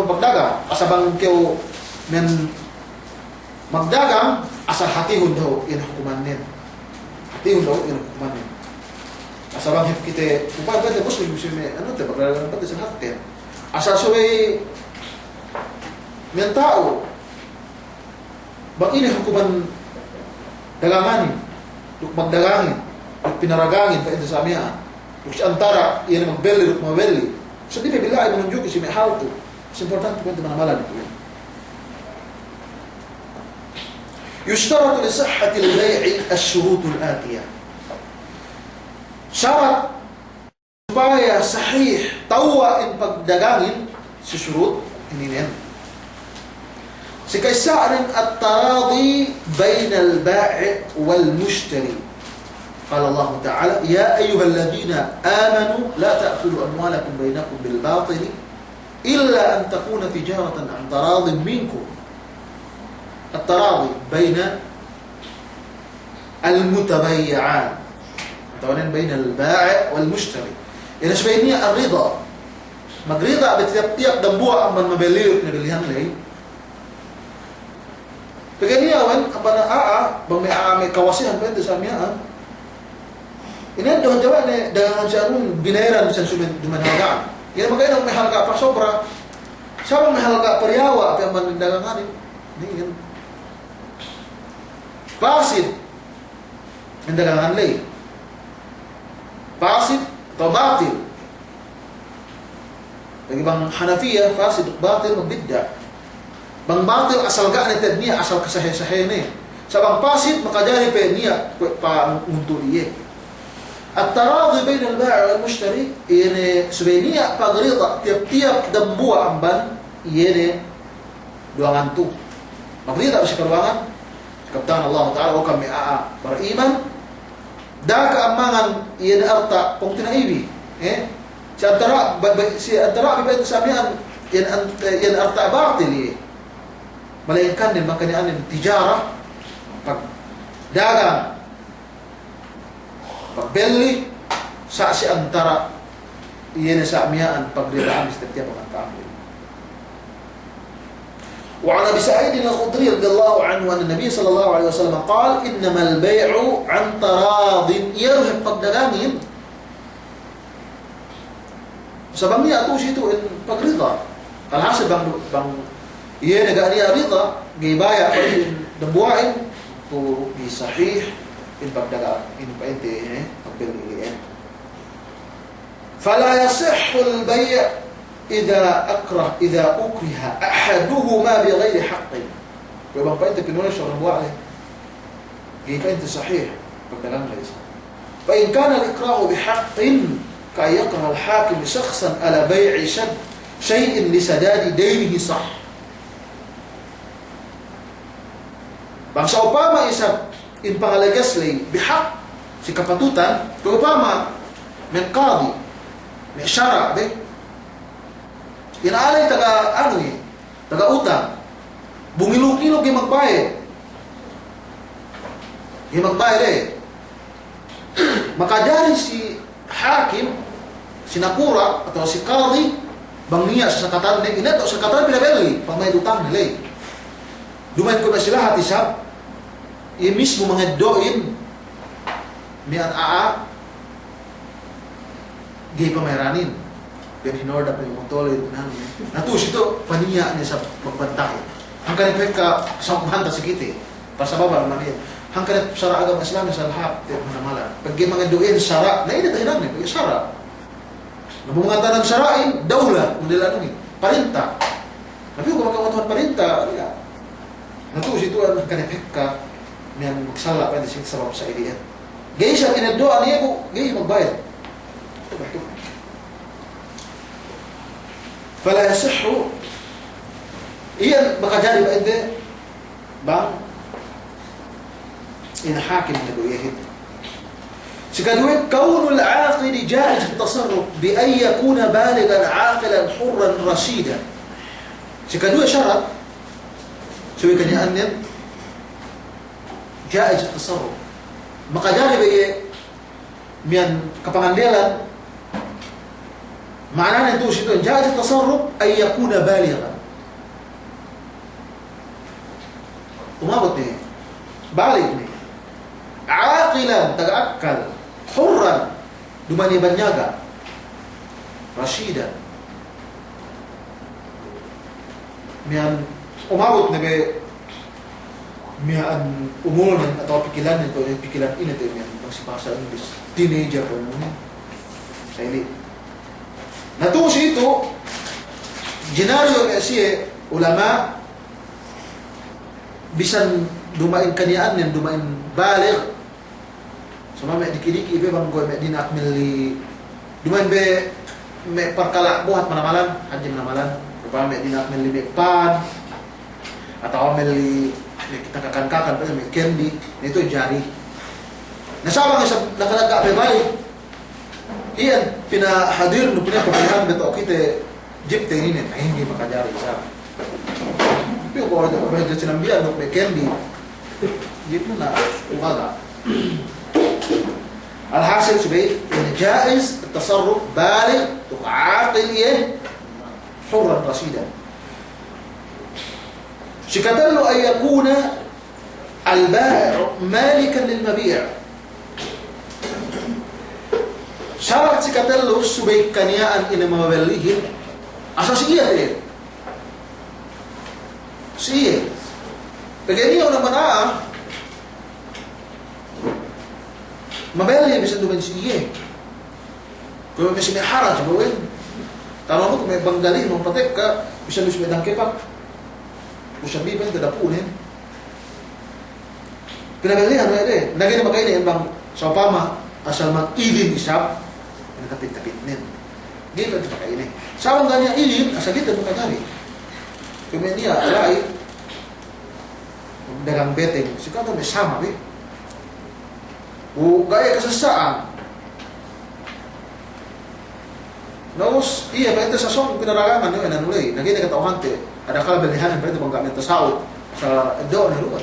pagdagang asabang keo men magdagang asal hatihon daw in hukuman nin asal bang kita upay ba muslim ano te pagdagang pa sa hatin asal suway men tao bang ini hukuman daganganin duk magdagangin duk pinaragangin pa ito sa amiyaan duk si antara iyan magbeli duk mabeli So di bila ay menunjuk si may how to. It's important kung manamalan ito. يشترط لصحة البيع الشروط الآتية. Syarat supaya sahih tawa in pagdagangin si syurut ini niyan. Si kaysarin at-taradi bain al-bai' wal-mushtari. قال الله تعالى يا أيها الذين آمنوا لا تأكلوا أموالكم بينكم بالباطل إلا أن تكون تجارة عن تراض منكم. التراضي بين المتبيعان طبعا بين البائع والمشتري. يعني sebenarnya الرضا magrida betiap-tiap dambua ang mabeli pinabilihan lay. Paganiyawan ang panaa bang may kawasihan pa ito sa amiyaan. Ini doon jawa ni dagangan siya nung binayaran sa dumanhagaan. Yan magkaya may halga pa sobra. Siya may halga pariyawa at ang dagangan. Hindi yan. Fasid ang dagangan lay. Fasid atau batil. Bagi bang Hanafiya, fasid batil magbidda. Bang batil asal gak ni niya asal kasahih-sahih ni. Sa bang fasid makajari pa niya pa untuk iye. At-taradhi bain al-bai' wal-mushtari ini sebenarnya pagrida tiap-tiap dambua amban iye duangan tu. Magrida sa karuangan kaptan Allah Ta'ala o kami para iman da kaamangan iye arta kung tinaibi si antara bibay sa amihan yan arta batil iye malayankan din makanyaan ng tijara pagdagang pagbeli sa si antara iyan sa amiyaan pagriraan sa tiap pagkakamli. وعن أبي سعيد الخدري رضي الله عنه أن النبي صلى الله عليه وسلم قال إنما البيع عن تراض يرهب pagdagangin sabang niya ito siya in pagrida kalhasa bang iyan nagani arida gibaya pa rin dambuain to be sahih in pagdaga in painte pagbili فلا يصح البيع إذا أكره أحدهما بغير حق. فبقى أنت بنوع شرب واعي. يبقى أنت صحيح بالكلام ليس. فإن كان الإكراه بحق كأن يكره الحاكم شخصا على بيع شيء لسداد دينه صح. Bangsa upama isab in pangalagas lay bihaq si kapatutan to upama men qadi men syara be inaalay taga taga utang bungilog-ilog gi magbayad makajari si hakim si nakura atau si qadi bang niya sa sakatan ni ina to sakatan pinabeli pamay utang nila dumain ko na sila hati sab mismo mga doin niyan gay pamayranin pero hinorda pa yung mutolid natus ito paniya niya sa pagbantay ang kanipet ka sa kumhanta sa kiti pasababa naman yan ang kanip sara agam islam sa lahap manamalan pag mga doin sara na ina tayo namin pag sara nabumangatan ng sarain dawla hindi lang parinta nabi ko magkakatuhan parinta natus ito ang kanipet ka niyan magsala pa din sa sa iliyan. Gay siya kinaddoan niya ko, gay magbayad. Ito. Fala yasihhu iyan makajari ba hindi? Bang inahakim na doyahid. Sikadwit kaunul aqil jaiz at-tasarruf bi an yakuna baligan aqilan hurran rashida. Sikadwit syarat suwi kanyaan niyan jaiz at-tasarruf makajari ba miyan kapangandelan makna nito ito jaiz at-tasarruf ay yakuna balighan umabot niya balig niya aqilan taga-akal hurran dumani banyaga rashida miyan umabot na ba miyan umul atau pikiran itu pikiran ini tuh yang masih bahasa Inggris teenager kan ini saya Natusi itu jenaryo siya ulama bisan dumain kaniaan yan dumain baligh sama me dikidiki ibe bang goy me dinak mili dumain be me perkala buhat manamalan haji manamalan rupa me dinak mili be pan atau mili kita kakan me candy itu jari nasabang isa nakalaga be balik iyan pinahadir no pinapabayhan beto kita jeep ini hindi makajari sa pero ko ito ba dito sinambihan no may candy jeep na umaga الحاصل سبيل ان جائز التصرف بالغ تعاقل حرا رشيدا شكتل ان يكون البائع مالكا للمبيع syarat si katello subay kaniyaan ina mabalihin asa siya din siya pagani ona mana mabali bisa duman siya kung may haraj bawin tama mo kung may banggali mong patek ka bisa may dangkepak bisa biban tadapunin pinabalihan mo ere naging makainin bang sa pama asal mag-ilin isap nakapit-tapit nin. Di pa ito pakainin. Sawang ganyan ilin, asal dito mo kanyari. Kaya niya, alay, dagang beteng, sikata may sama, eh. O gaya kasasaan. Naus, iya, pa ito sa song pinaragangan nyo, nanulay, naging nakatawante, ada kalabalihanan pa ito bang gamit sa sa doon, naluwa,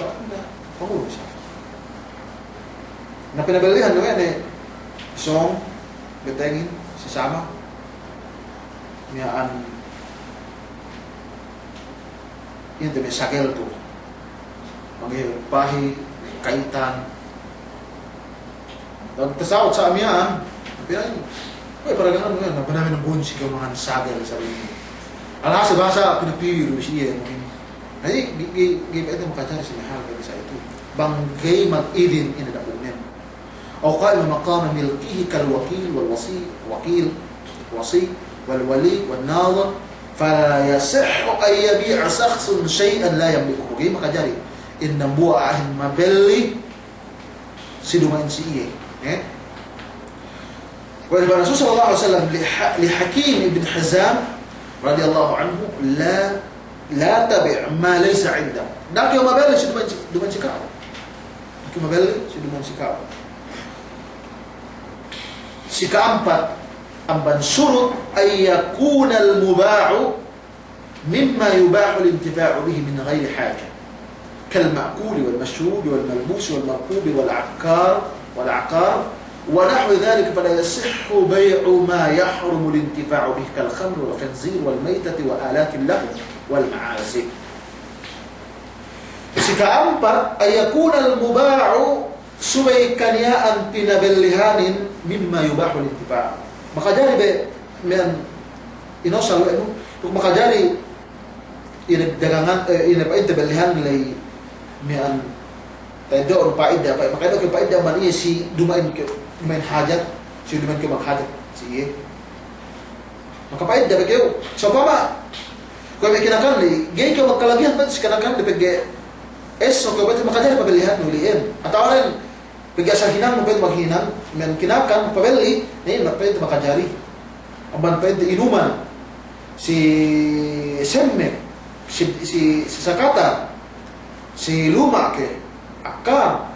pangulo siya. Na pinabalihan nyo yan, song, betengin, sesama niaan yun may sakel to pahi kaitan dan tasawat sa amiyaan pinay para ganun yan namin ng bunsi ko mga sagel sa rin alasa basa pinapiro siya ay gaya ito makachari sa mahal sa ito banggay mag-even inadapunin أو قائم مقام ملكه كالوكيل والوصي وصي والولي والناظر فلا يصح أن يبيع شخص شيئا لا يملكه كي makajari in nambuwa ahin mabeli siduman siye ولما الرسول صلى الله عليه وسلم لحكيم بن حزام رضي الله عنه لا تبع ما ليس عنده dak yung mabeli siduman sikao dak yung mabeli siduman sikao si keempat amban surut ay yakuna al-muba'u mimma yubahu al-intifa'u bihi min ghairi haja kal-ma'kul wal-mashrub wal-malbus wal-markub wal-'aqar wa nahwu dhalika fala yasihhu bay'u ma yahrumu al-intifa'u bihi kal-khamr wal-khinzir wal-maytati wa alat al-lahw wal-ma'azif si keempat ay yakuna al-muba'u subay kaniyaan pinabelihanin mimma yubahu al-intifa' makajari be men inosalo eno kung makajari dagangan pa intabelihan lay mian tayo or paida pa makado kay paida man iya si dumain hajat si dumain ke maghajat si iya makapaida be kayo so pama kung may kinakan li gay ka magkalagihan pa si kanakan de pege eso ko ba makajari pabelihan nuliin ataw rin pag-asal hinang mo pwede maghinang, may kinakan, pabeli, ngayon pwede makajari. Amban pwede inuman, si Semmek, si Sakata, si Luma, ke Akar,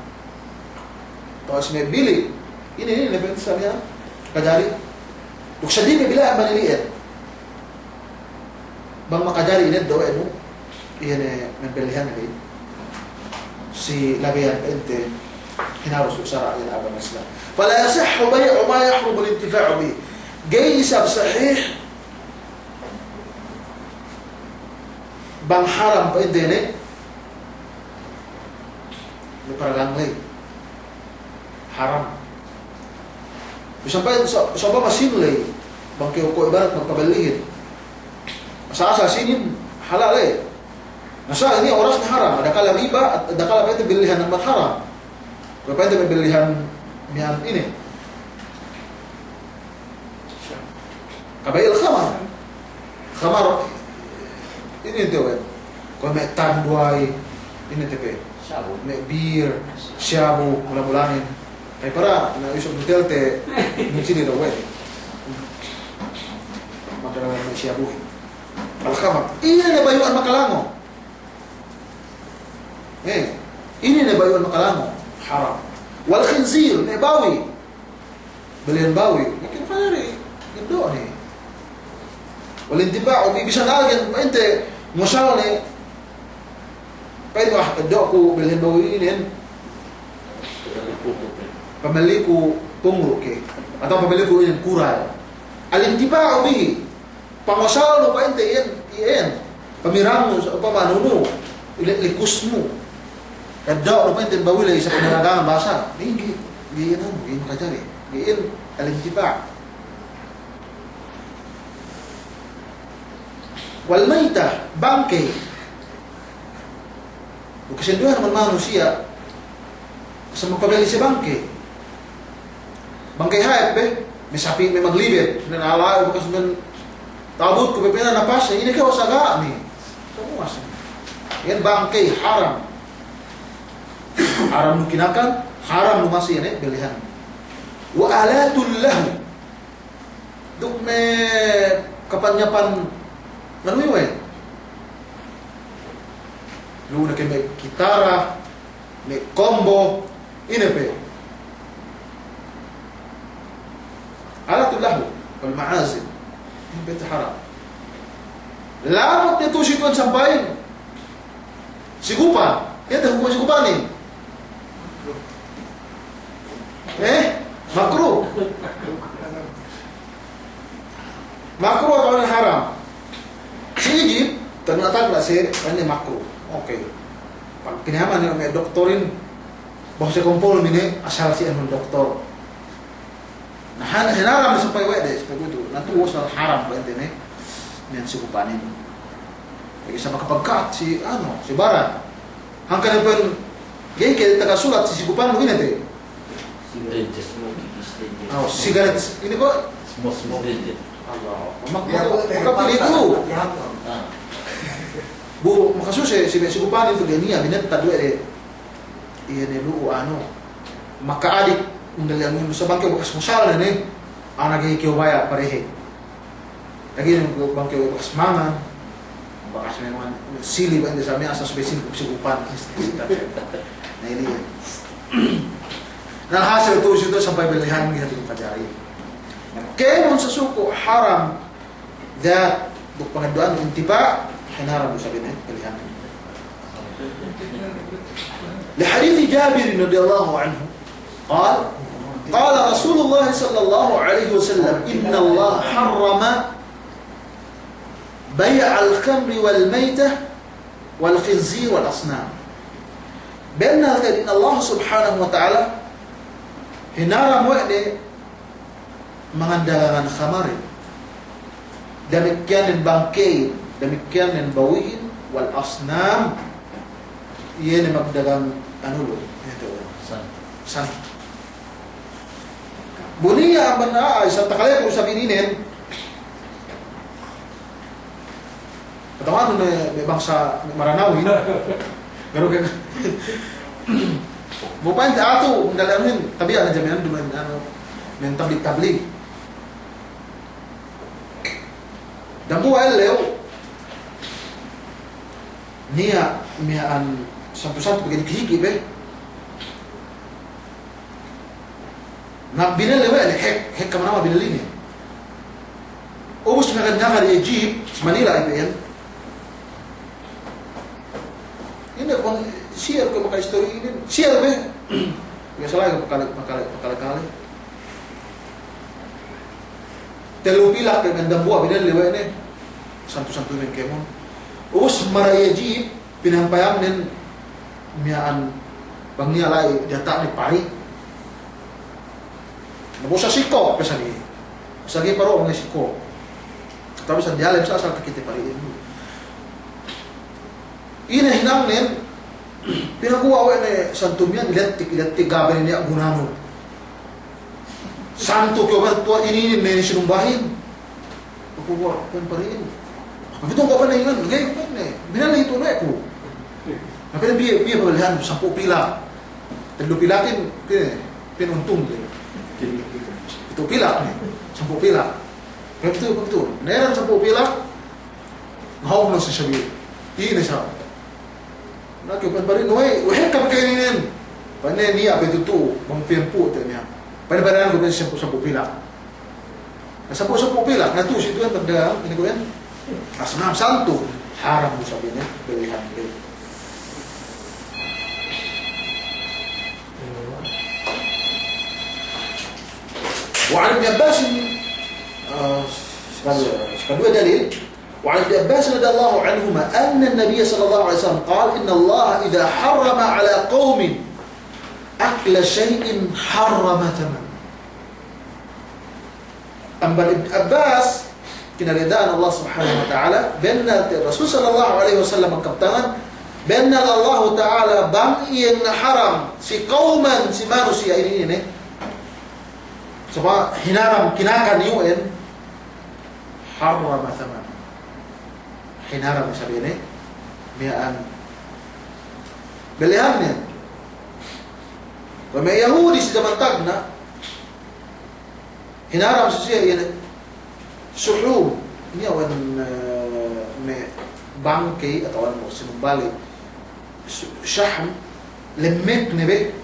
tapos may bili, ini pwede sa niya, makajari. Kung siya di may bila, maniliit. Bang makajari, init daw, iyan may bilihan na si Labian Pente, hinaros usara ila abang Islam. Fala yasihhu bay'u ma yahrumu al-intifa'u bihi. Gaysab sahih bang haram pa indene ni paralanglay haram. Sampai soba masinlay bang ko ibarat magpabalihin. Asa sinin halal Nasa ini oras na haram, ada kala riba at ada kala pa ito bilihan ng haram. Kaya ito may bilihan niyan ini. Abay al-khamar. Khamar, ini ito eh. Kung may tanduay, ini tepe. Sabo. May beer, shabu, mula-mulanin. Kaya para, na-isog hotel te, nung sini daw eh. Magkala may shabu. Al-khamar. Ini na bayuan makalango. Ini na bayuan makalango. Haram. Wal khinzir, na bawi. Balian bawi. Ikin fari. Gando ni. Wal intiba'u bisa lagyan pa inte musal ni. Pwede ba do ko balian bawi ini. Pamili ko pungro ke atau pamili ko ini kural. Al intiba'u bihi. Pangasal no pa inte yan. Pamirang mo sa pamanuno. Likus mo. Kadao no pa inte bawi lagi sa pinaragangan basa. Hindi yan mo, hindi makajari. Giin al-intiba' wal maita bangkay kasinduhan naman manusia sa magpabili si bangkay hayap may sapi may maglibit nanala kasi man tabut ko pipina napas ini ka wasaga ni tumas yan bangkay haram kinakan haram lumasi yan bilihan wa alatul lahu duk may kapanyapan ano yun lu na kay may kitara may combo inape alatul lahu wal maazib yung beta haram lamot nito situan sampay sigupan yan tayo sigupanin makruh atau haram si Egypt ternyata belajar ini makruh oke pag pinahaman nila may doktorin bahwa si kumpul ini asal si anong doktor nah hinaram sa paywede sa pagkuto natuwa sa haram ba ito niyan si kupanin kaya sa makapagkat si Barat hanggang po gay kaya tagasulat si kupan mo ginate sigaret ini kok Allah makapili ko bu makasusi si kupan itu gania binenta dua iya lu makaadik undang yang sa bangke bekas musal na ni anak kiyo baya parehe lagi yung bangke bekas mangan bakas memang sili ba sa mga asas besin ko sigupan na ini nah hasil itu sampai belihan gitu kajari kaya sa suko haram that buk pangaduan intiba haram do sabi na belihan لحديث جابر رضي الله عنه قال رسول الله صلى الله عليه وسلم إن الله حرم بيع الخمر والميتة والخنزير والأصنام بأن إن الله سبحانه وتعالى هنارا وعده mengandalkan khamar demikian bangkay demikian bawihin wal asnam iyan magdagang ito san Bunia mana isang takalay kung sabinin katawan may bangsa maranawin pero kaya bupain ti ato dalamin tabian na jaminan duman men tablik dampu leo niya mian santo begini kihiki be na binili ba hek kamana binili ni ubus nga di Egypt sa Manila ito yan ini kung share ko maka story ini share ba ya salah pakali telupila ke mendambua binili ba ini santo men kemon ubus mara Egypt pinampayam nin miaan pangyalay data ni pari nabusa siko pesan ni sagi paro mga siko tapi sa dialem sa asal kita pari ini hinang nen pinakuha wa ni santumyan iletik gaben ni agunano santo ko ba to ini ni sinumbahin Pagkukuha, pa rin. Pagkitong ka pa na yun, lagay ko na eh. Binalay ito na ako. Napin ang biya pabalihan, 10 pila. Taglo pilakin, pinuntong. Ito pila, 10 pila. Pagkito. Nairan 10 pila, mahawag na siya sabi. Iyon na siya. Nakipan pa rin, wahek ka pa kayo ninin. Panay niya, pitutu, mga piyampu, ito niya. Panabalaan ko ba siya 10 pila. Nasa 10 pila, natusi ito yan, pagdagang, ini ko yan. Asnam santo, haram mo sabi niya, belihan kayo. وعن ابن عباس سكندوه دليل وعن ابن عباس رضي الله عنهما أن النبي صلى الله عليه وسلم قال إن الله إذا حرم على قوم أكل شيء حرم ثمن. أما ابن عباس كنردان الله سبحانه وتعالى بأن الرسول صلى الله عليه وسلم كبتغن بأن الله تعالى بمئي حرم si قوما si manusia ini Sapa hinaram kinakan UN harama thaman. Hinaram sabi ni mian belihannya. Wa may Yahudi sa zaman tagna hinaram siya yan suhum niya wan may bangkay atau ano sinumbali shahm lemek nebe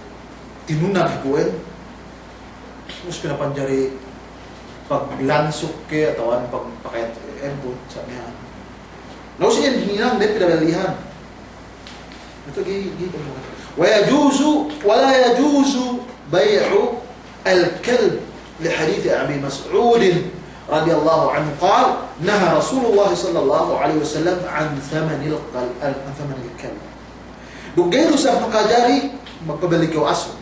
tinunag kuwen terus pinapanjari paglansok ke atau pagpakait embut sa niya. Lalu siya hinang din pinabalihan. Ito gito mo. ولا يجوز بيع الكلب لحديث أبي مسعود رضي الله عنه قال نهى رسول الله صلى الله عليه وسلم عن ثمن الكلب. Bugayro sa makajari magpabalik yung aso.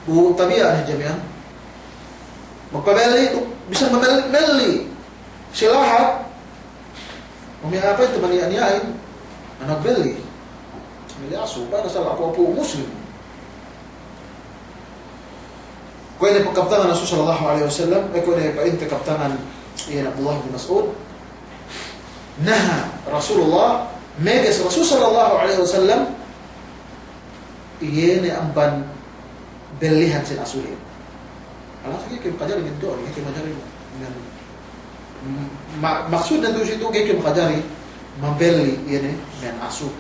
Tabian jami'an magpabili bisa mamali sila lahat umiapay ito manian-yain na nagbili aso para sa apo-apo muslim kung na pagkaptangan Rasul sallallahu alaihi wasallam kung na painta kaptangan iyan Abdullah bin Mas'ud naha Rasulullah megas Rasul sallallahu alaihi wasallam iyan ang ban belihan sin asulin. Alam sige kayo makajari ganito, kayo makajari maksud na doon siya kayo makajari mambeli yan yan aso.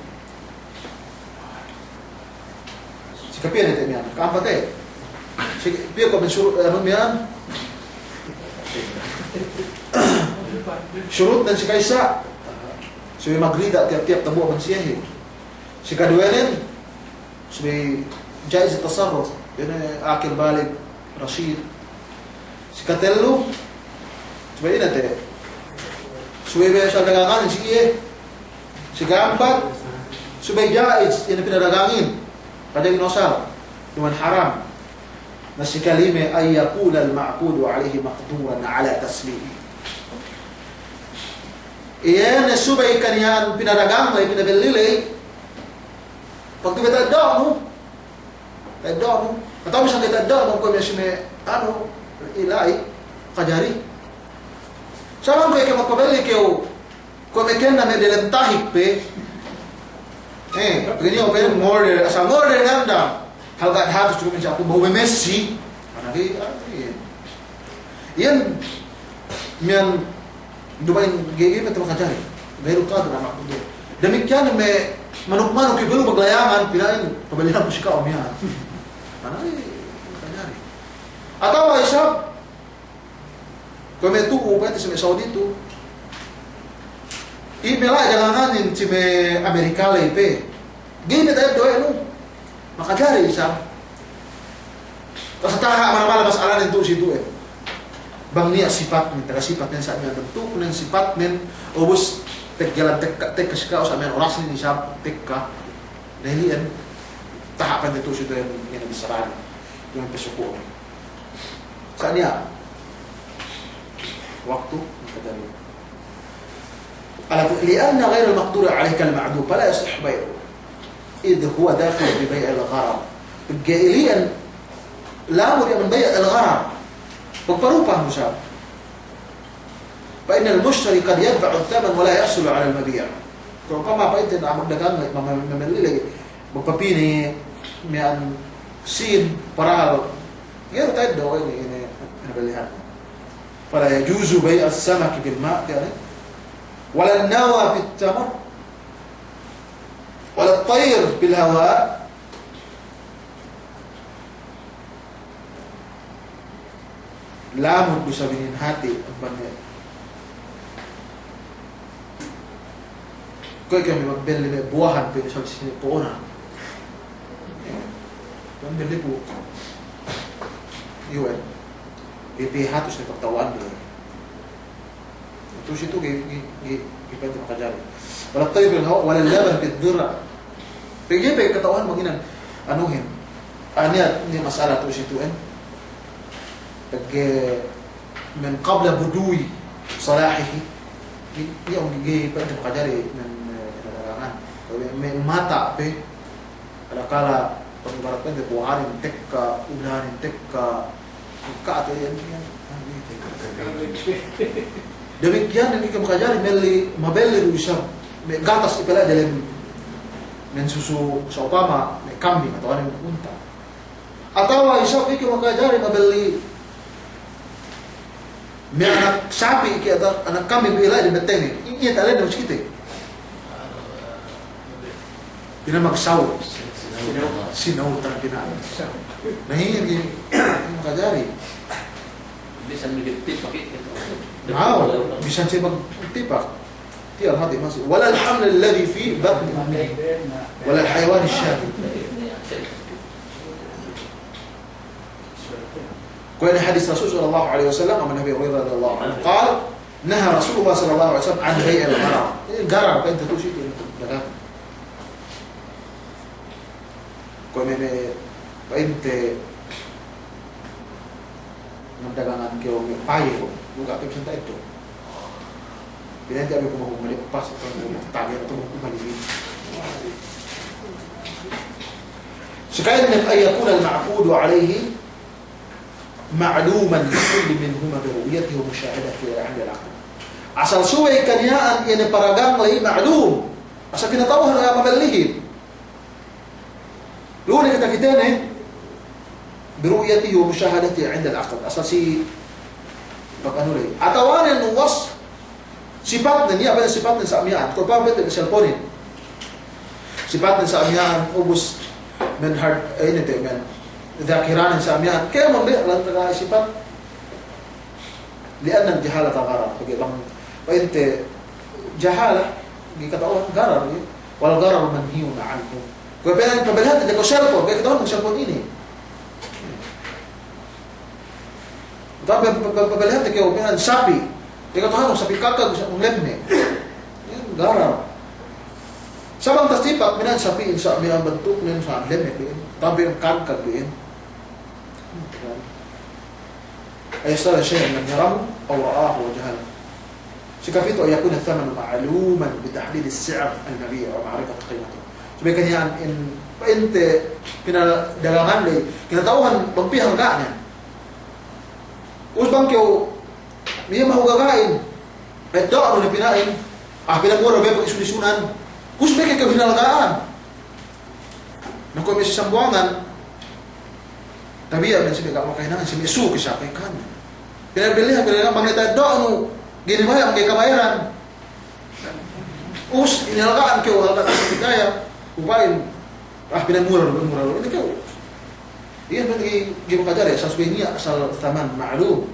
Si kapiyan ito yan, kaampat eh. Si kapiyan ko mensurut ano yan? Surut dan si kaisa. So yung magrida tiap-tiap tabo man siya eh. Si kaduenin, sabi jaiz tasarruf. Yan ay akil balik, Rashid. Si Katello, sabayin natin. Suwebe siya nagaganin, si Iye. Si Gambat, subay jaiz, yan ang pinadagangin. Kadang nosal, yung haram. Na si Kalime ay yakula al-ma'kudu alihi maqduran ala taslihi. Iyan na subay kanyan pinadagang, ay pinabililay. Pag tibetadaan mo, tadaan mo. Atau misalnya tadaan mo kung may ano, ilay, kajari. Sama ko kayo magpabalik kayo, kung may kena may dilentahik pe, begini ako kayo, morder, asal morder nanda, halgat hatos juga minsan ako, bawa Messi, managi, yan, yan, dumain gigi, may tamang kajari, mayroon ka doon, anak ko doon. Demikian may manok-manok, ibalo maglayangan, pinain, pabalihan ko si kaom yan. Managi, kajari. Atau ay isa, kung may tuko pa ito sa may Saudi ito, imela janganin si may Amerikale pe. Gini tayo doon, ano? Makajari isa. Kasi taha mana-mana masalah itu situ eh. Bang niya sifat ni, taga sifat niya sa amin. Tuko ng sifat niya, ubos tekjalan tek kasikaw sa amin, oras ni siya tekka. Dahil yan, tahapan dito siya yung nabisaran. Yung pesuko. Saan niya? Waktu kadari. لأن غير المقدور عليه كالمعدوم فلا يصح بيعه إذ هو داخل ببيع الغرض. الجاهليا لا بد من بيع الغرض. Pagparupa mo siya. فإن المشتري قد يدفع الثمن ولا يحصل على المبيع. Kalau kama apa itu nak dagang membeli lagi berpapini mian sin paral ya tak ada ini belihan. Fala yajuzu bay' as-samak bil ma' yani wala an-nawa bit tamar wala at-tayr bil hawa. Lamun bisa binin hati umpamanya. Kau kami beli buahan pe soal sini pohon. Kami beli bu. Iwan. DPH tu saya pertawan dulu. Terus itu kita tu makajari. Walau tahu bil hawa walau laban bil dhurra. Pergi ketahuan menginan anuhin. Ini masalah tu situ kan. من قبل بدو صلاحه يوم جه pada mempelajari penerangan mata pe ada kala pengibaratkan de buarin tekka udahan tekka atau yang demikian yang kita mempelajari mabeli bisa gatas ipela dalam men susu saupama kambing atau anak unta atau isap kita mempelajari mabeli anak sapi atau anak kambing bila di beteng ini tak ada harus kita ini maksau sinau terkena nah ini mengajari bisa menjadi tipak itu bisa cepat tipak tiap hati masih wala alhamdulillah alladhi fi batni wala alhayawan asyadi. Kuali hadis Rasul sallallahu alaihi wasallam sama Nabi Hurairah radhiyallahu anhu qala naha Rasulullah sallallahu alaihi wasallam an bai'il gharar. Ini garar kan itu sih dagang. Kuali painte mendagangan keo payo buka pem santai itu. Bila dia mau kembali pas atau target atau kembali ini. Sekali min ayakuna al-ma'qud alayhi معلوما لكل منهما برؤيته ومشاهدته عند العقل. Asal suwe kanyaan ini paragang lagi maklum. Asal kita tahu hal yang mabalihin. Lu ni kita ni برؤيته ومشاهدته عند العقل. Asal si bakanu lagi. Atau yang was sifatnya ni apa sifatnya samian. Kau paham betul cellphone. Sifatnya samian ubus men hard ini tu men ذاكران ساميان كيف مبيع لانتقاء صفات لأن الجهالة غرر وإنت جهالة كتقول غرر والغرر منهي عنه وبين pembelian tidak shelpon kayak kita shelpon ini tapi pembelian tidak kayak sapi dia kata sapi kakak bisa menglemme غرر sabang tasdipak minan sapi insya minan bentuk minan lemme tapi kakak bin أيصير شيئا لم يره أو رآه وجهله. سكافيته أن يكون الثمن معلوما بتحديد السعر المبيع ومعرفة قيمته. Sebaiknya ente kena dagangan le, kena tahuan bangpi harganya. Us bangkeu dia mau gagain. Bedo anu dipinain. Bila murah be isu disunan. Us beke ke hinalgaan. Nah kau mesti sambuangan. Tapi ya mesti gak mau kainan sih isu kesampaikan. Bila mangleta do anu gini bayar pakai kabayaran. Us hinalgaan keu halkat dikaya. Upain bila murah ini kau. Dia berarti gimana kajar ya asal ini asal taman ma'lum.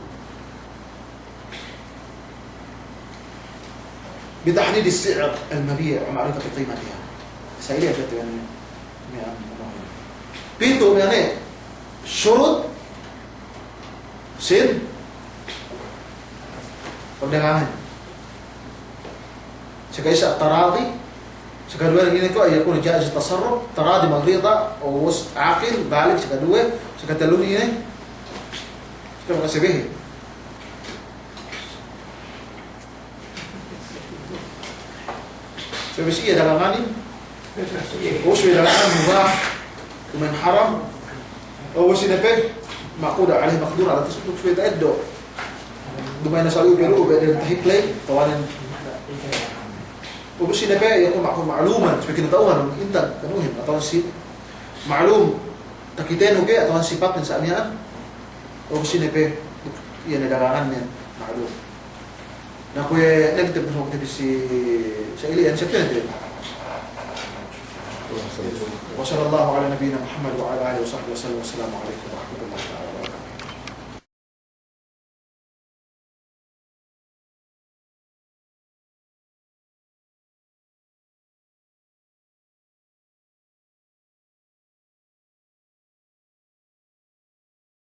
بتحديد السعر المبيع ومعرفة قيمتها. سائلة جدا يعني بيتو يعني شروط سن perdagangan. Sekali التراضي sekadua ini kok يكون جائز التصرف تراضي مريضة أو عاقل بالغ sekadua sekatelun ini kita makasih beh. فبس إيه دلغاني وش دلغان مباح ومن حرام أو وش نبه معقود عليه مقدور على تسبب شوية أدو dumay na sa lubi ube din tahiklay tawanan ubus sila pa yung maaluman sebagai kinatauhan ng intag kanuhin atau si maalum takiten okay atau sifat sa niya ubus sila pa yan nadarangan niya maalum na kuya negative na wakti si sa ilian siya pinatid wa sallallahu ala nabiyina Muhammad wa ala alihi wa sahbihi wa sallam. Assalamu alaikum wa rahmatullahi wa barakatuh.